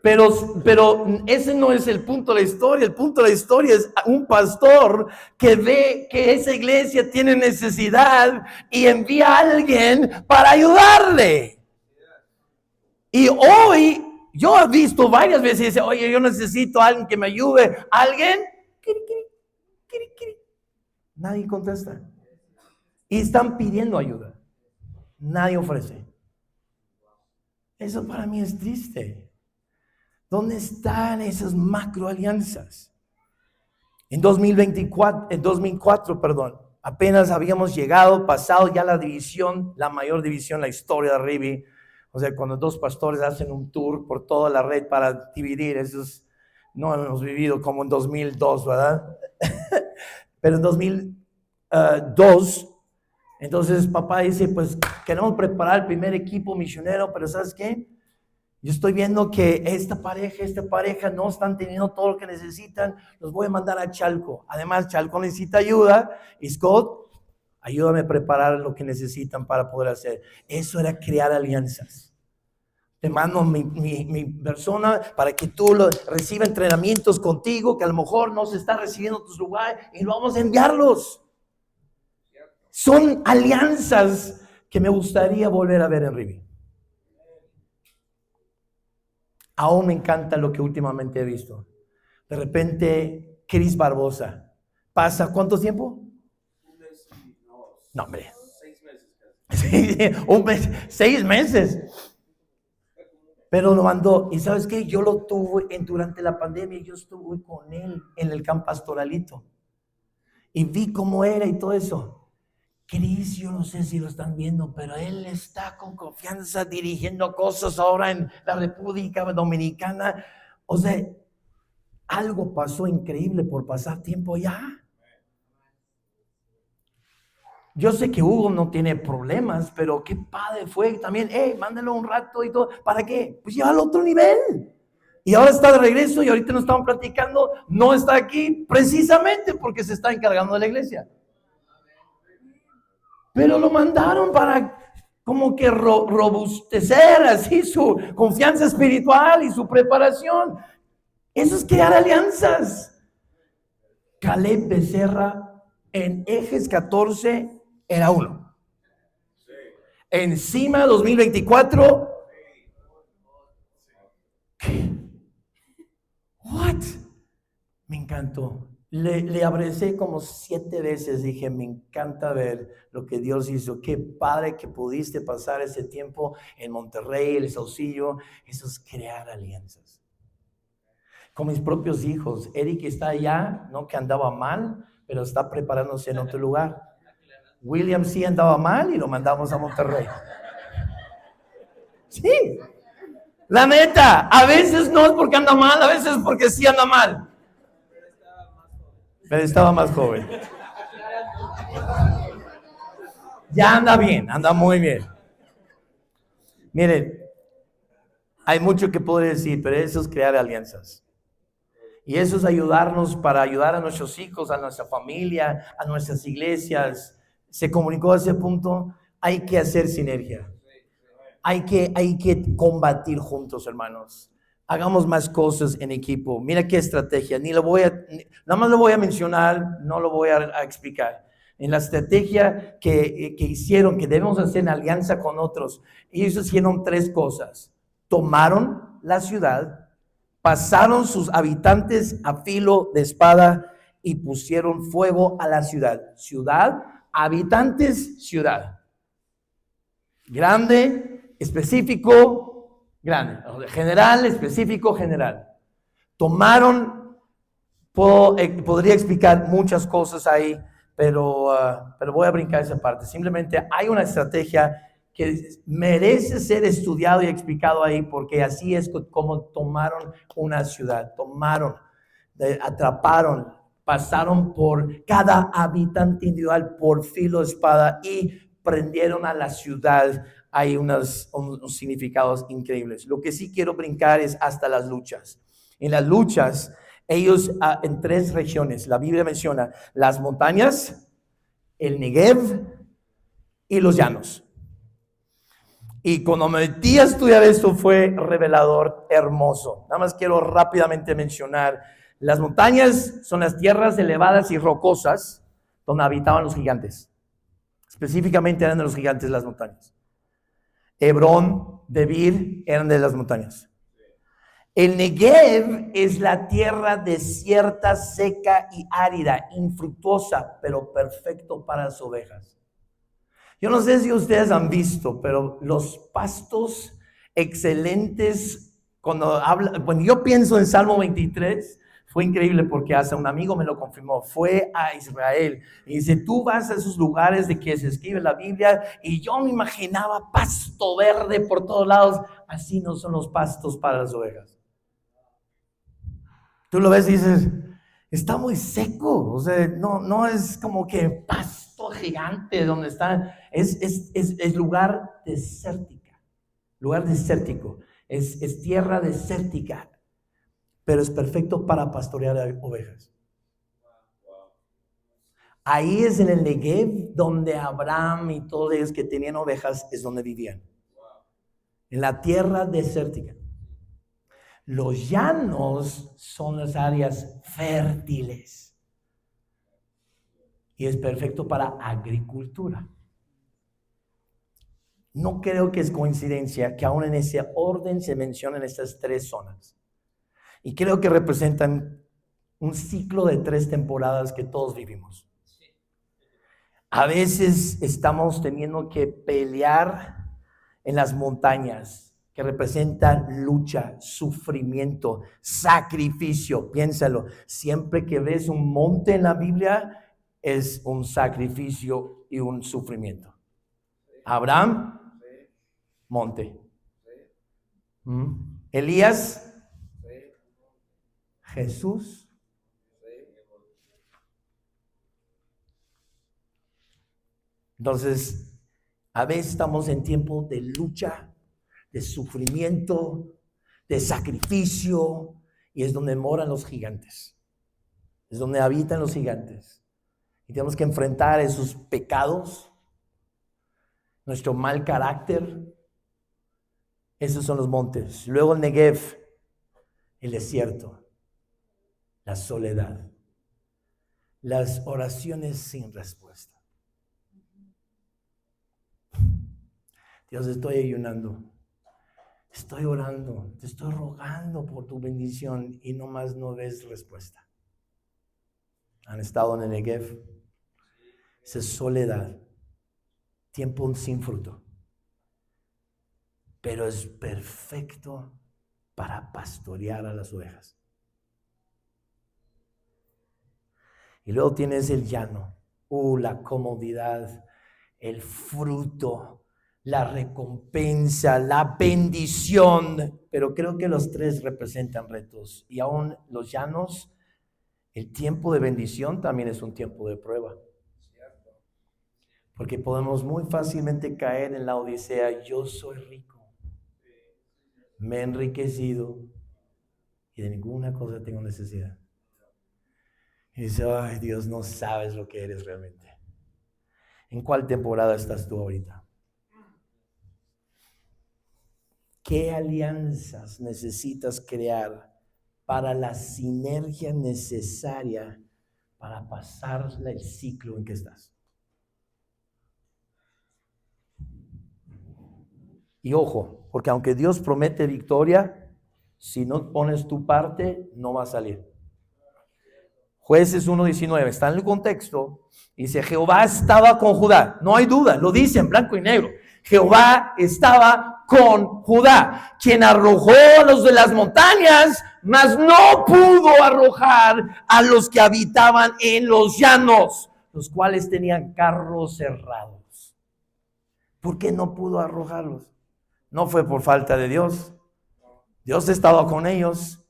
Pero ese no es el punto de la historia. El punto de la historia es un pastor que ve que esa iglesia tiene necesidad y envía a alguien para ayudarle. Y hoy yo he visto varias veces y dice, oye, yo necesito a alguien que me ayude. ¿Alguien? Nadie contesta. Y están pidiendo ayuda. Nadie ofrece. Eso para mí es triste. ¿Dónde están esas macro alianzas? En 2004, apenas habíamos llegado, pasado ya la división, la mayor división, la historia de Rivi. O sea, cuando 2 pastores hacen un tour por toda la red para dividir, eso no hemos vivido como en 2002, ¿verdad? Pero en 2002, entonces papá dice, pues queremos preparar el primer equipo misionero, pero ¿sabes qué? Yo estoy viendo que esta pareja no están teniendo todo lo que necesitan. Los voy a mandar a Chalco. Además, Chalco necesita ayuda. Y Scott, ayúdame a preparar lo que necesitan para poder hacer. Eso era crear alianzas. Te mando mi persona para que tú reciba entrenamientos contigo, que a lo mejor no se está recibiendo en tus lugares, y vamos a enviarlos. Son alianzas que me gustaría volver a ver en Rivi. Aún me encanta lo que últimamente he visto. De repente, Cris Barbosa. ¿Pasa cuánto tiempo? No, hombre. 6 meses. Sí, un mes, 6 meses. Pero lo mandó. Y ¿sabes qué? Yo lo tuve durante la pandemia. Yo estuve con él en el camp pastoralito. Y vi cómo era y todo eso. Cris, yo no sé si lo están viendo, pero él está con confianza dirigiendo cosas ahora en la República Dominicana. O sea, algo pasó increíble por pasar tiempo allá. Yo sé que Hugo no tiene problemas, pero qué padre fue también. Mándalo un rato y todo. ¿Para qué? Pues lleva al otro nivel. Y ahora está de regreso y ahorita nos estamos platicando. No está aquí precisamente porque se está encargando de la iglesia. Pero lo mandaron para como que robustecer así su confianza espiritual y su preparación. Eso es crear alianzas. Caleb Becerra en Ejes 14 era uno. Encima 2024. ¿Qué? What? Me encantó. Le abracé como 7 veces. Dije, me encanta ver lo que Dios hizo. Qué padre que pudiste pasar ese tiempo en Monterrey, el Saucillo. Eso es crear alianzas. Con mis propios hijos. Eric está allá, no que andaba mal, pero está preparándose en otro lugar. William sí andaba mal y lo mandamos a Monterrey. Sí. La neta, a veces no es porque anda mal, a veces es porque sí anda mal. Pero estaba más joven. Ya anda bien, anda muy bien. Miren, hay mucho que poder decir, pero eso es crear alianzas. Y eso es ayudarnos para ayudar a nuestros hijos, a nuestra familia, a nuestras iglesias. Se comunicó a ese punto, hay que hacer sinergia. Hay que combatir juntos, hermanos. Hagamos más cosas en equipo. Mira qué estrategia. Nada más lo voy a mencionar, no lo voy a explicar. En la estrategia que hicieron, que debemos hacer en alianza con otros, ellos hicieron 3 cosas. Tomaron la ciudad, pasaron sus habitantes a filo de espada y pusieron fuego a la ciudad. Ciudad, habitantes, ciudad. Grande, específico, grande. General, específico, general. Tomaron, podría explicar muchas cosas ahí, pero voy a brincar esa parte. Simplemente hay una estrategia que merece ser estudiado y explicado ahí, porque así es como tomaron una ciudad. Atraparon, pasaron por cada habitante individual por filo de espada y prendieron a la ciudad. Hay unos significados increíbles. Lo que sí quiero brincar es hasta las luchas. En las luchas, ellos en 3 regiones, la Biblia menciona las montañas, el Negev y los llanos. Y cuando me metí a estudiar esto fue revelador, hermoso. Nada más quiero rápidamente mencionar, las montañas son las tierras elevadas y rocosas donde habitaban los gigantes. Específicamente eran de los gigantes las montañas. Hebrón, Debir eran de las montañas. El Negev es la tierra desierta, seca y árida, infructuosa, pero perfecto para las ovejas. Yo no sé si ustedes han visto, pero los pastos excelentes, cuando yo pienso en Salmo 23, fue increíble porque hasta un amigo me lo confirmó, fue a Israel y dice, tú vas a esos lugares de que se escribe la Biblia y yo me imaginaba pasto verde por todos lados, así no son los pastos para las ovejas. Tú lo ves y dices, está muy seco, o sea, no es como que pasto gigante donde está, es lugar desértico, es tierra desértica, pero es perfecto para pastorear ovejas. Ahí es en el Negev donde Abraham y todos ellos que tenían ovejas es donde vivían, en la tierra desértica. Los llanos son las áreas fértiles y es perfecto para agricultura. No creo que es coincidencia que aún en ese orden se mencionen estas 3 zonas. Y creo que representan un ciclo de 3 temporadas que todos vivimos. A veces estamos teniendo que pelear en las montañas, que representan lucha, sufrimiento, sacrificio. Piénsalo, siempre que ves un monte en la Biblia, es un sacrificio y un sufrimiento. Abraham, monte. Elías, Jesús. Entonces, a veces estamos en tiempo de lucha, de sufrimiento, de sacrificio, y es donde moran los gigantes. Es donde habitan los gigantes. Y tenemos que enfrentar esos pecados, nuestro mal carácter. Esos son los montes. Luego el Negev, el desierto, la soledad, las oraciones sin respuesta. Dios, estoy ayunando, estoy orando, te estoy rogando por tu bendición y nomás no ves respuesta. Han estado en el Negev, esa soledad, tiempo sin fruto, pero es perfecto para pastorear a las ovejas. Y luego tienes el llano, la comodidad, el fruto, la recompensa, la bendición. Pero creo que los 3 representan retos. Y aún los llanos, el tiempo de bendición también es un tiempo de prueba. Porque podemos muy fácilmente caer en la odisea. Yo soy rico, me he enriquecido y de ninguna cosa tengo necesidad. Y dice, ay Dios, no sabes lo que eres realmente. ¿En cuál temporada estás tú ahorita? ¿Qué alianzas necesitas crear para la sinergia necesaria para pasar el ciclo en que estás? Y ojo, porque aunque Dios promete victoria, si no pones tu parte, no va a salir. Jueces 1:19, está en el contexto, dice, Jehová estaba con Judá. No hay duda, lo dice en blanco y negro. Jehová estaba con Judá, quien arrojó a los de las montañas, mas no pudo arrojar a los que habitaban en los llanos, los cuales tenían carros cerrados. ¿Por qué no pudo arrojarlos? No fue por falta de Dios. Dios estaba con ellos.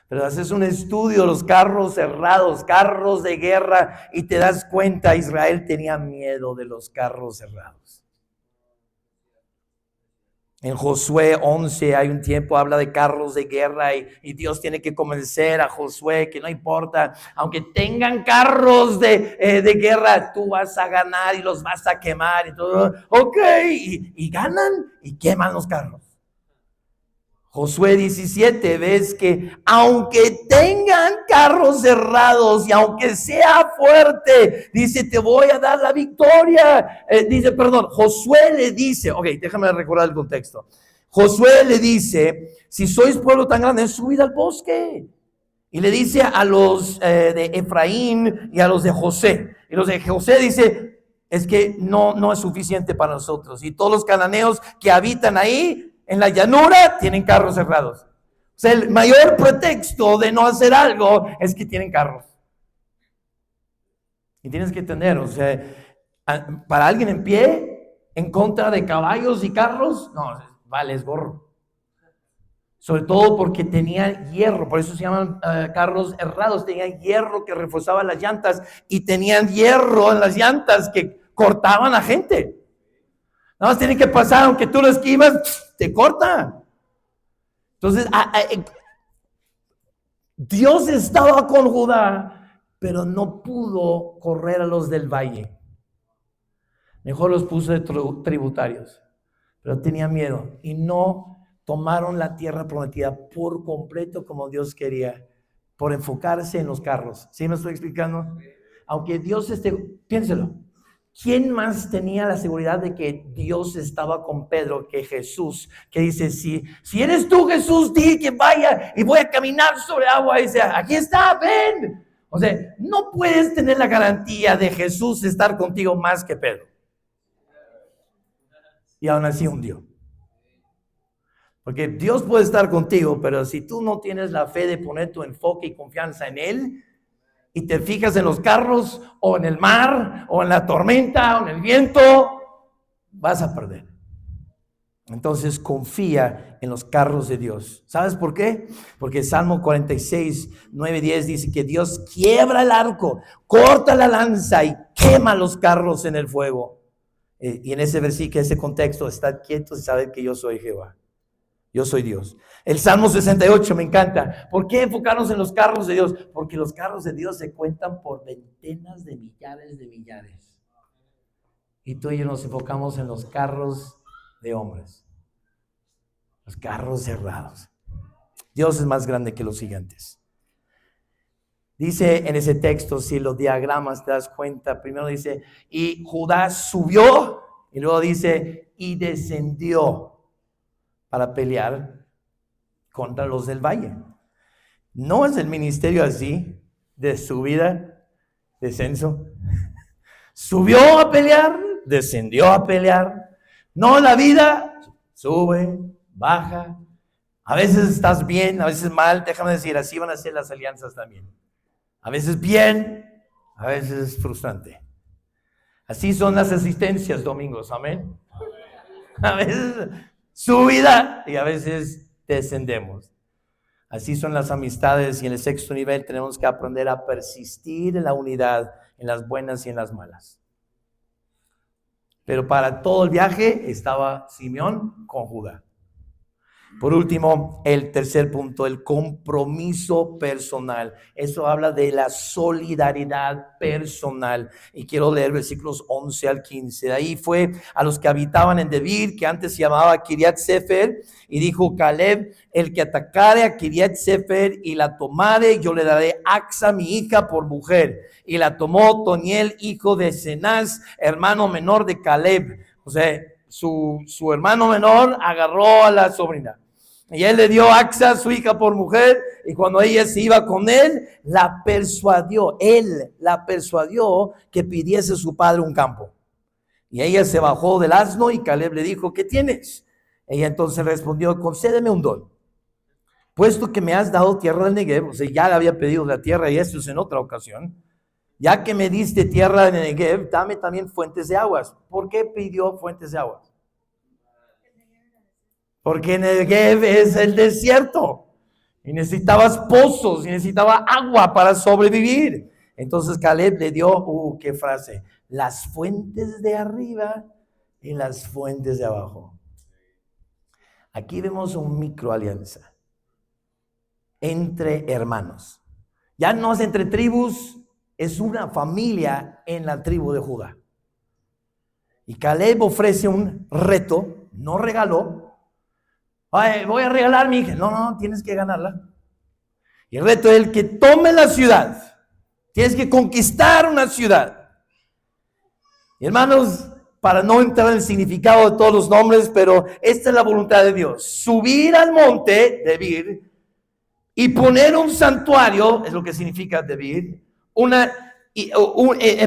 Pero haces un estudio de los carros cerrados, carros de guerra, y te das cuenta, Israel tenía miedo de los carros cerrados. En Josué 11 hay un tiempo, habla de carros de guerra y Dios tiene que convencer a Josué que no importa, aunque tengan carros de guerra, tú vas a ganar y los vas a quemar y todo. Ok, y ganan y queman los carros. Josué 17, ves que aunque tengan carros cerrados y aunque sea fuerte, dice, te voy a dar la victoria. Josué le dice, ok, déjame recordar el contexto. Josué le dice, si sois pueblo tan grande, subid al bosque. Y le dice a los de Efraín y a los de José. Y los de José dice, es que no es suficiente para nosotros. Y todos los cananeos que habitan ahí, en la llanura, tienen carros cerrados. O sea, el mayor pretexto de no hacer algo es que tienen carros. Y tienes que entender, o sea, para alguien en pie, en contra de caballos y carros, no, vale, es gorro. Sobre todo porque tenían hierro, por eso se llaman carros herrados, tenían hierro que reforzaba las llantas y tenían hierro en las llantas que cortaban a gente. Nada más tienen que pasar, aunque tú lo esquivas, te corta. Entonces, Dios estaba con Judá, pero no pudo correr a los del valle. Mejor los puso de tributarios, pero tenía miedo y no tomaron la tierra prometida por completo como Dios quería, por enfocarse en los carros. ¿Sí me estoy explicando? Aunque Dios piénselo, ¿Quién más tenía la seguridad de que Dios estaba con Pedro que Jesús? Que dice, si eres tú, Jesús, di que vaya y voy a caminar sobre agua. Y dice, aquí está, ven. O sea, no puedes tener la garantía de Jesús estar contigo más que Pedro. Y aún así hundió. Porque Dios puede estar contigo, pero si tú no tienes la fe de poner tu enfoque y confianza en Él, y te fijas en los carros, o en el mar, o en la tormenta, o en el viento, vas a perder. Entonces confía en los carros de Dios. ¿Sabes por qué? Porque Salmo 46, 9, 10 dice que Dios quiebra el arco, corta la lanza y quema los carros en el fuego. Y en ese versículo, ese contexto, estad quietos y sabed que yo soy Jehová. Yo soy Dios. El Salmo 68 me encanta. ¿Por qué enfocarnos en los carros de Dios? Porque los carros de Dios se cuentan por centenas de millares de millares. Y tú y yo nos enfocamos en los carros de hombres. Los carros cerrados. Dios es más grande que los gigantes. Dice en ese texto, si los diagramas te das cuenta, primero dice, y Judá subió, y luego dice, y descendió para pelear contra los del valle. No es el ministerio así, de subida, descenso. Subió a pelear, descendió a pelear. No, la vida sube, baja. A veces estás bien, a veces mal. Déjame decir, así van a ser las alianzas también. A veces bien, a veces frustrante. Así son las asistencias domingos, amén. A veces subida y a veces descendemos. Así son las amistades, y en el sexto nivel tenemos que aprender a persistir en la unidad, en las buenas y en las malas. Pero para todo el viaje estaba Simeón con Judá. Por último, el tercer punto, el compromiso personal. Eso habla de la solidaridad personal. Y quiero leer versículos 11 al 15. De ahí fue a los que habitaban en Debir, que antes se llamaba Kiriat Sefer, y dijo Caleb, el que atacare a Kiriat Sefer y la tomare, yo le daré Axa, mi hija, por mujer. Y la tomó Toniel, hijo de Cenaz, hermano menor de Caleb. O sea, su hermano menor agarró a la sobrina. Y él le dio a Axa, su hija, por mujer. Y cuando ella se iba con él, él la persuadió que pidiese a su padre un campo. Y ella se bajó del asno y Caleb le dijo, ¿qué tienes? Ella entonces respondió, concédeme un don. Puesto que me has dado tierra del Negev, o sea, ya le había pedido la tierra, y esto es en otra ocasión. Ya que me diste tierra del Negev, dame también fuentes de aguas. ¿Por qué pidió fuentes de aguas? Porque Negev es el desierto. Y necesitabas pozos, y necesitaba agua para sobrevivir. Entonces Caleb le dio, ¿qué frase? Las fuentes de arriba y las fuentes de abajo. Aquí vemos un microalianza entre hermanos. Ya no es entre tribus, es una familia en la tribu de Judá. Y Caleb ofrece un reto, no regaló. Ay, voy a regalar mi hija. No, tienes que ganarla. Y el reto es el que tome la ciudad. Tienes que conquistar una ciudad. Y hermanos, para no entrar en el significado de todos los nombres, pero esta es la voluntad de Dios. Subir al monte, Debir, y poner un santuario, es lo que significa Debir,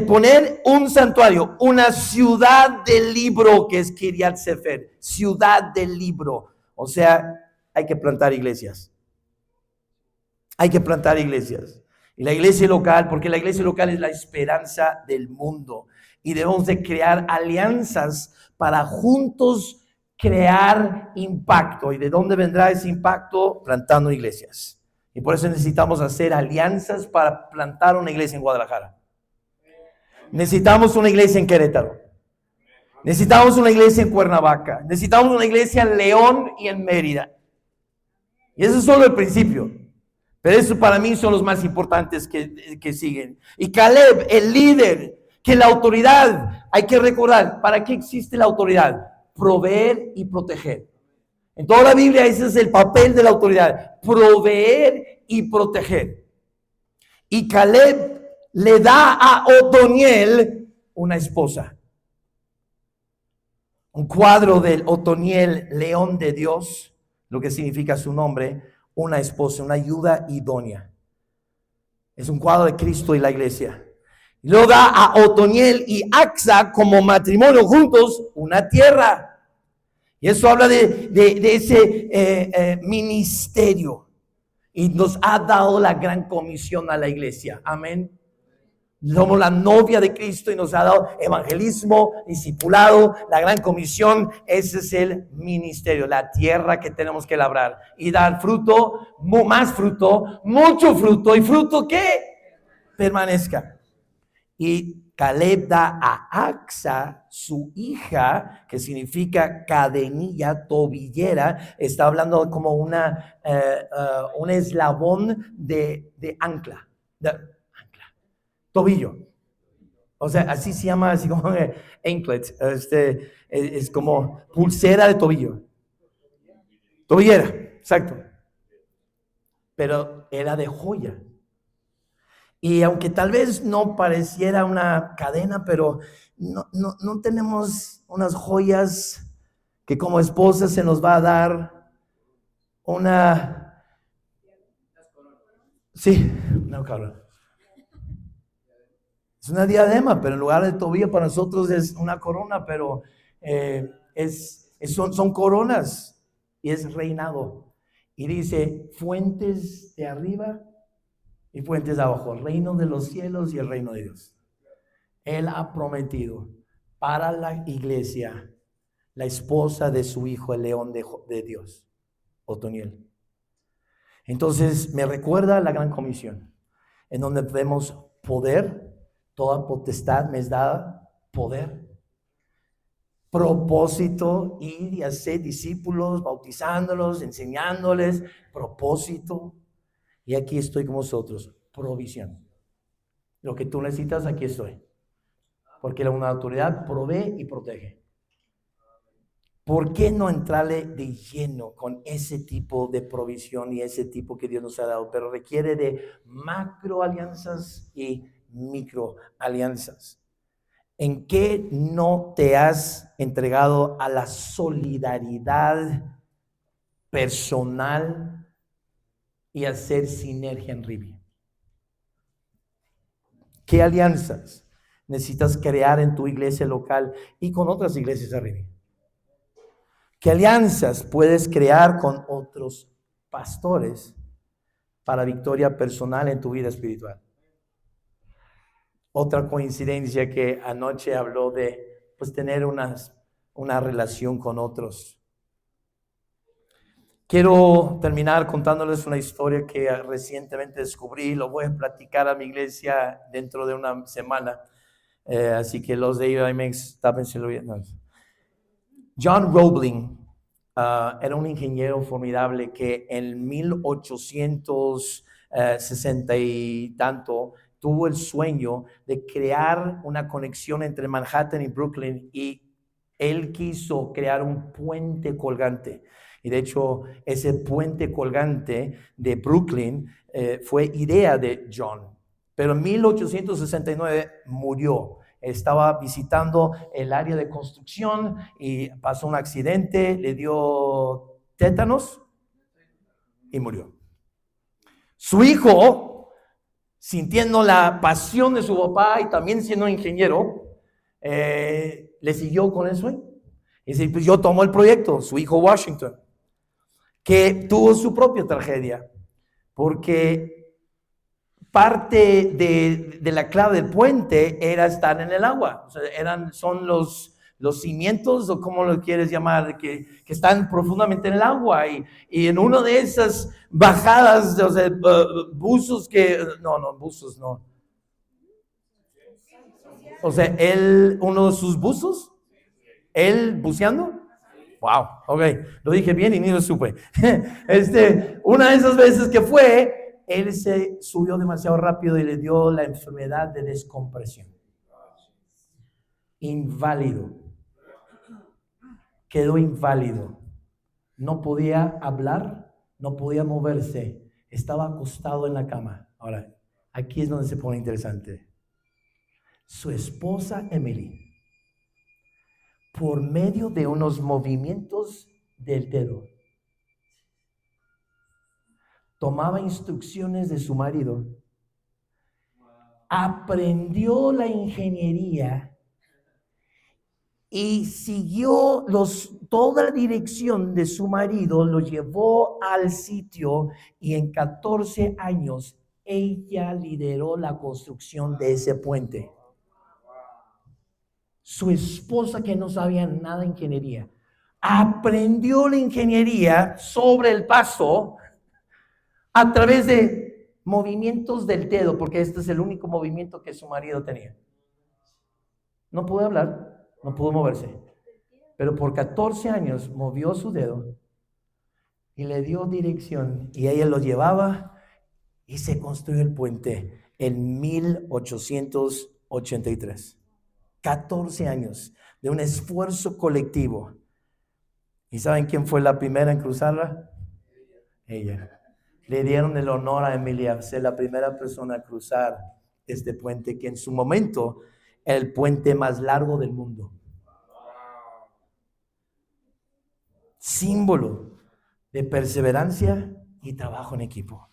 poner un santuario, una ciudad del libro, que es Kiriat Sefer, ciudad del libro. O sea, hay que plantar iglesias. Hay que plantar iglesias. Y la iglesia local, porque la iglesia local es la esperanza del mundo. Y debemos de crear alianzas para juntos crear impacto. ¿Y de dónde vendrá ese impacto? Plantando iglesias. Y por eso necesitamos hacer alianzas para plantar una iglesia en Guadalajara. Necesitamos una iglesia en Querétaro. Necesitamos una iglesia en Cuernavaca. Necesitamos una iglesia en León y en Mérida. Y eso es solo el principio. Pero eso para mí son los más importantes que siguen. Y Caleb, el líder, que la autoridad, hay que recordar, ¿para qué existe la autoridad? Proveer y proteger. En toda la Biblia ese es el papel de la autoridad, proveer y proteger. Y Caleb le da a Otoniel una esposa. Un cuadro del Otoniel, león de Dios, lo que significa su nombre, una esposa, una ayuda idónea. Es un cuadro de Cristo y la iglesia. Lo da a Otoniel y Axa como matrimonio juntos, una tierra. Y eso habla de ese ministerio. Y nos ha dado la gran comisión a la iglesia. Amén. Somos la novia de Cristo y nos ha dado evangelismo, discipulado, la gran comisión. Ese es el ministerio, la tierra que tenemos que labrar y dar fruto, más fruto, mucho fruto y fruto que permanezca. Y Caleb da a Axa, su hija, que significa cadenilla, tobillera. Está hablando como un eslabón de ancla. Tobillo. O sea, así se llama, así como anklet. Es como pulsera de tobillo. Tobillera, exacto. Pero era de joya. Y aunque tal vez no pareciera una cadena, pero no tenemos unas joyas que como esposa se nos va a dar una... Sí, no, cabrón. Es una diadema, pero en lugar de tobillo para nosotros es una corona, pero son coronas y es reinado. Y dice, fuentes de arriba y fuentes de abajo, el reino de los cielos y el reino de Dios. Él ha prometido para la iglesia la esposa de su hijo, el león de Dios, Otoniel. Entonces me recuerda la gran comisión, en donde vemos poder. Toda potestad me es dada, poder, propósito, ir y hacer discípulos, bautizándolos, enseñándoles, propósito. Y aquí estoy con vosotros, provisión. Lo que tú necesitas, aquí estoy. Porque una autoridad provee y protege. ¿Por qué no entrarle de lleno con ese tipo de provisión y ese tipo que Dios nos ha dado? Pero requiere de macro alianzas y micro alianzas. ¿En qué no te has entregado a la solidaridad personal y hacer sinergia en Rivi? ¿Qué alianzas necesitas crear en tu iglesia local y con otras iglesias de Rivi? ¿Qué alianzas puedes crear con otros pastores para victoria personal en tu vida espiritual? Otra coincidencia que anoche habló de tener una relación con otros. Quiero terminar contándoles una historia que recientemente descubrí. Lo voy a platicar a mi iglesia dentro de una semana. Así que los de IMEX, tápenselo bien. John Roebling era un ingeniero formidable que en 1860 y tanto tuvo el sueño de crear una conexión entre Manhattan y Brooklyn, y él quiso crear un puente colgante. Y de hecho, ese puente colgante de Brooklyn fue idea de John. Pero en 1869 murió. Estaba visitando el área de construcción y pasó un accidente, le dio tétanos y murió. Su hijo, sintiendo la pasión de su papá y también siendo ingeniero, le siguió con el sueño. Y dice, pues yo tomo el proyecto. Su hijo Washington, que tuvo su propia tragedia, porque parte de la clave del puente era estar en el agua. O sea, son los cimientos, o como lo quieres llamar, que están profundamente en el agua. Y en una de esas bajadas, o sea, buzos buzos no. O sea, uno de sus buzos, él buceando. Wow, ok, lo dije bien y ni lo supe. Una de esas veces que fue, él se subió demasiado rápido y le dio la enfermedad de descompresión. Inválido. Quedó inválido. No podía hablar, no podía moverse. Estaba acostado en la cama. Ahora, aquí es donde se pone interesante. su esposa Emily, por medio de unos movimientos del dedo, tomaba instrucciones de su marido, aprendió la ingeniería y siguió toda la dirección de su marido, lo llevó al sitio y en 14 años ella lideró la construcción de ese puente. Su esposa, que no sabía nada de ingeniería, aprendió la ingeniería sobre el paso a través de movimientos del dedo, porque este es el único movimiento que su marido tenía. No pudo hablar, no pudo moverse, pero por 14 años movió su dedo y le dio dirección, y ella lo llevaba y se construyó el puente en 1883. 14 años de un esfuerzo colectivo. ¿Y saben quién fue la primera en cruzarla? Ella. Le dieron el honor a Emilia ser la primera persona a cruzar este puente, que en su momento era el puente más largo del mundo. Símbolo de perseverancia y trabajo en equipo.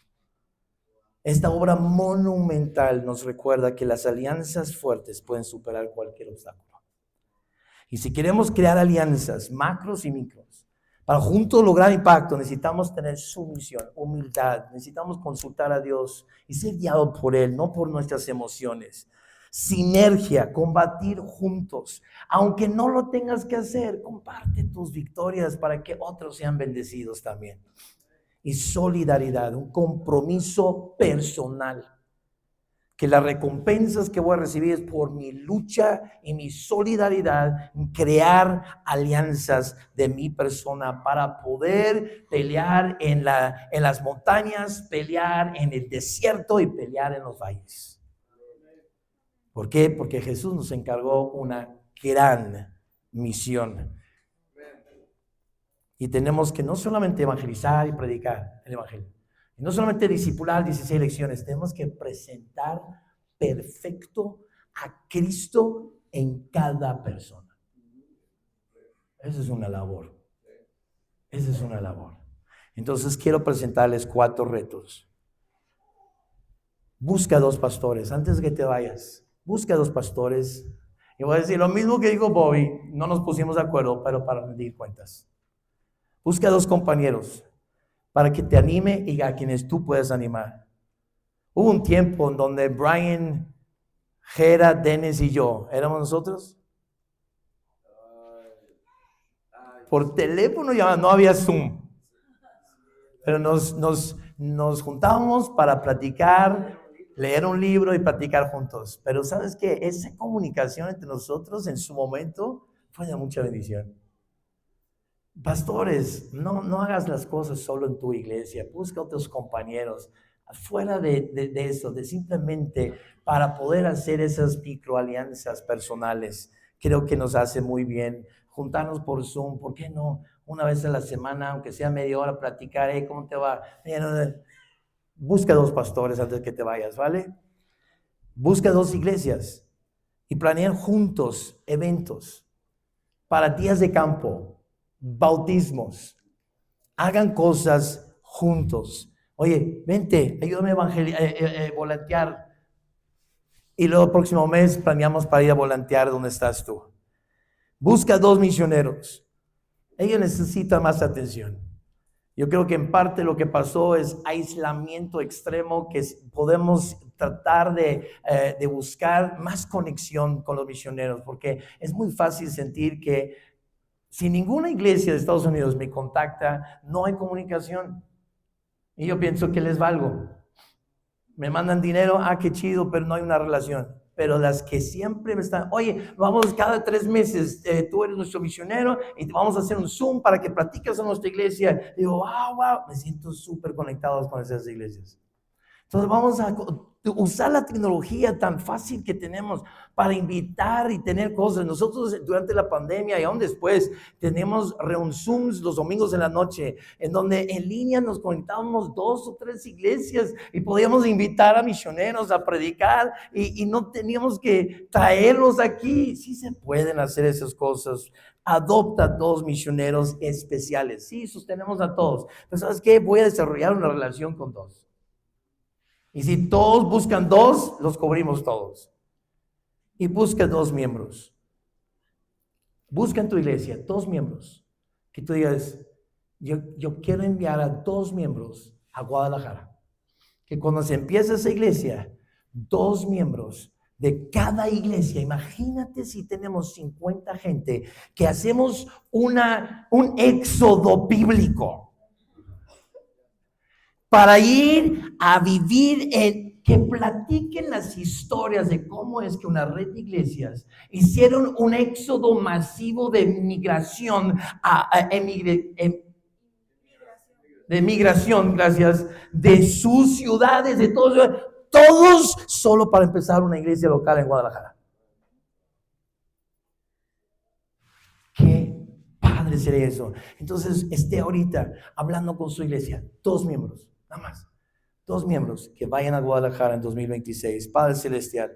Esta obra monumental nos recuerda que las alianzas fuertes pueden superar cualquier obstáculo. Y si queremos crear alianzas macros y micros, para juntos lograr impacto, necesitamos tener sumisión, humildad, necesitamos consultar a Dios y ser guiado por Él, no por nuestras emociones. Sinergia, combatir juntos. Aunque no lo tengas que hacer, comparte tus victorias para que otros sean bendecidos también. Y solidaridad, un compromiso personal, que las recompensas que voy a recibir es por mi lucha y mi solidaridad en crear alianzas de mi persona para poder pelear en las montañas, pelear en el desierto y pelear en los valles. ¿Por qué? Porque Jesús nos encargó una gran misión. Y tenemos que no solamente evangelizar y predicar el evangelio, y no solamente discipular 16 lecciones, tenemos que presentar perfecto a Cristo en cada persona. Esa es una labor. Esa es una labor. Entonces quiero presentarles 4 retos. Busca 2 pastores. Antes de que te vayas, busca 2 pastores. Y voy a decir lo mismo que dijo Bobby. No nos pusimos de acuerdo, pero para rendir cuentas. Busca 2 compañeros para que te anime y a quienes tú puedas animar. Hubo un tiempo en donde Brian, Jera, Dennis y yo, ¿éramos nosotros? Por teléfono ya no había Zoom. Pero nos juntábamos para platicar, leer un libro y platicar juntos. Pero ¿sabes qué? Esa comunicación entre nosotros en su momento fue de mucha bendición. Pastores, no hagas las cosas solo en tu iglesia, busca otros compañeros, fuera de eso, de simplemente para poder hacer esas microalianzas personales. Creo que nos hace muy bien juntarnos por Zoom, ¿por qué no? Una vez a la semana, aunque sea media hora, platicar, ¿cómo te va? Busca 2 pastores antes que te vayas, ¿vale? Busca 2 iglesias y planean juntos eventos para días de campo, bautismos. Hagan cosas juntos. Oye, vente, ayúdame a volantear. Y luego el próximo mes planeamos para ir a volantear donde estás tú. Busca 2 misioneros. Ellos necesitan más atención. Yo creo que en parte lo que pasó es aislamiento extremo, que podemos tratar de buscar más conexión con los misioneros, porque es muy fácil sentir que si ninguna iglesia de Estados Unidos me contacta, no hay comunicación. Y yo pienso que les valgo. Me mandan dinero, qué chido, pero no hay una relación. Pero las que siempre me están, oye, vamos cada 3 meses, tú eres nuestro misionero y vamos a hacer un Zoom para que platiques en nuestra iglesia. Digo, wow, me siento súper conectados con esas iglesias. Entonces vamos a usar la tecnología tan fácil que tenemos para invitar y tener cosas. Nosotros durante la pandemia y aún después tenemos Zooms los domingos en la noche, en donde en línea nos conectábamos 2 o 3 iglesias y podíamos invitar a misioneros a predicar y no teníamos que traerlos aquí. Sí se pueden hacer esas cosas. Adopta 2 misioneros especiales. Sí, sostenemos a todos. Pero ¿sabes qué? Voy a desarrollar una relación con 2. Y si todos buscan 2, los cubrimos todos. Y busca 2 miembros. Busca en tu iglesia 2 miembros. Que tú digas, yo quiero enviar a 2 miembros a Guadalajara. Que cuando se empiece esa iglesia, 2 miembros de cada iglesia. Imagínate si tenemos 50 gente, que hacemos un éxodo bíblico para ir a vivir que platiquen las historias de cómo es que una red de iglesias hicieron un éxodo masivo de migración, de migración, gracias, de sus ciudades, de todos solo para empezar una iglesia local en Guadalajara. Qué padre sería eso. Entonces, esté ahorita hablando con su iglesia, 2 miembros, nada más. 2 miembros que vayan a Guadalajara en 2026. Padre Celestial,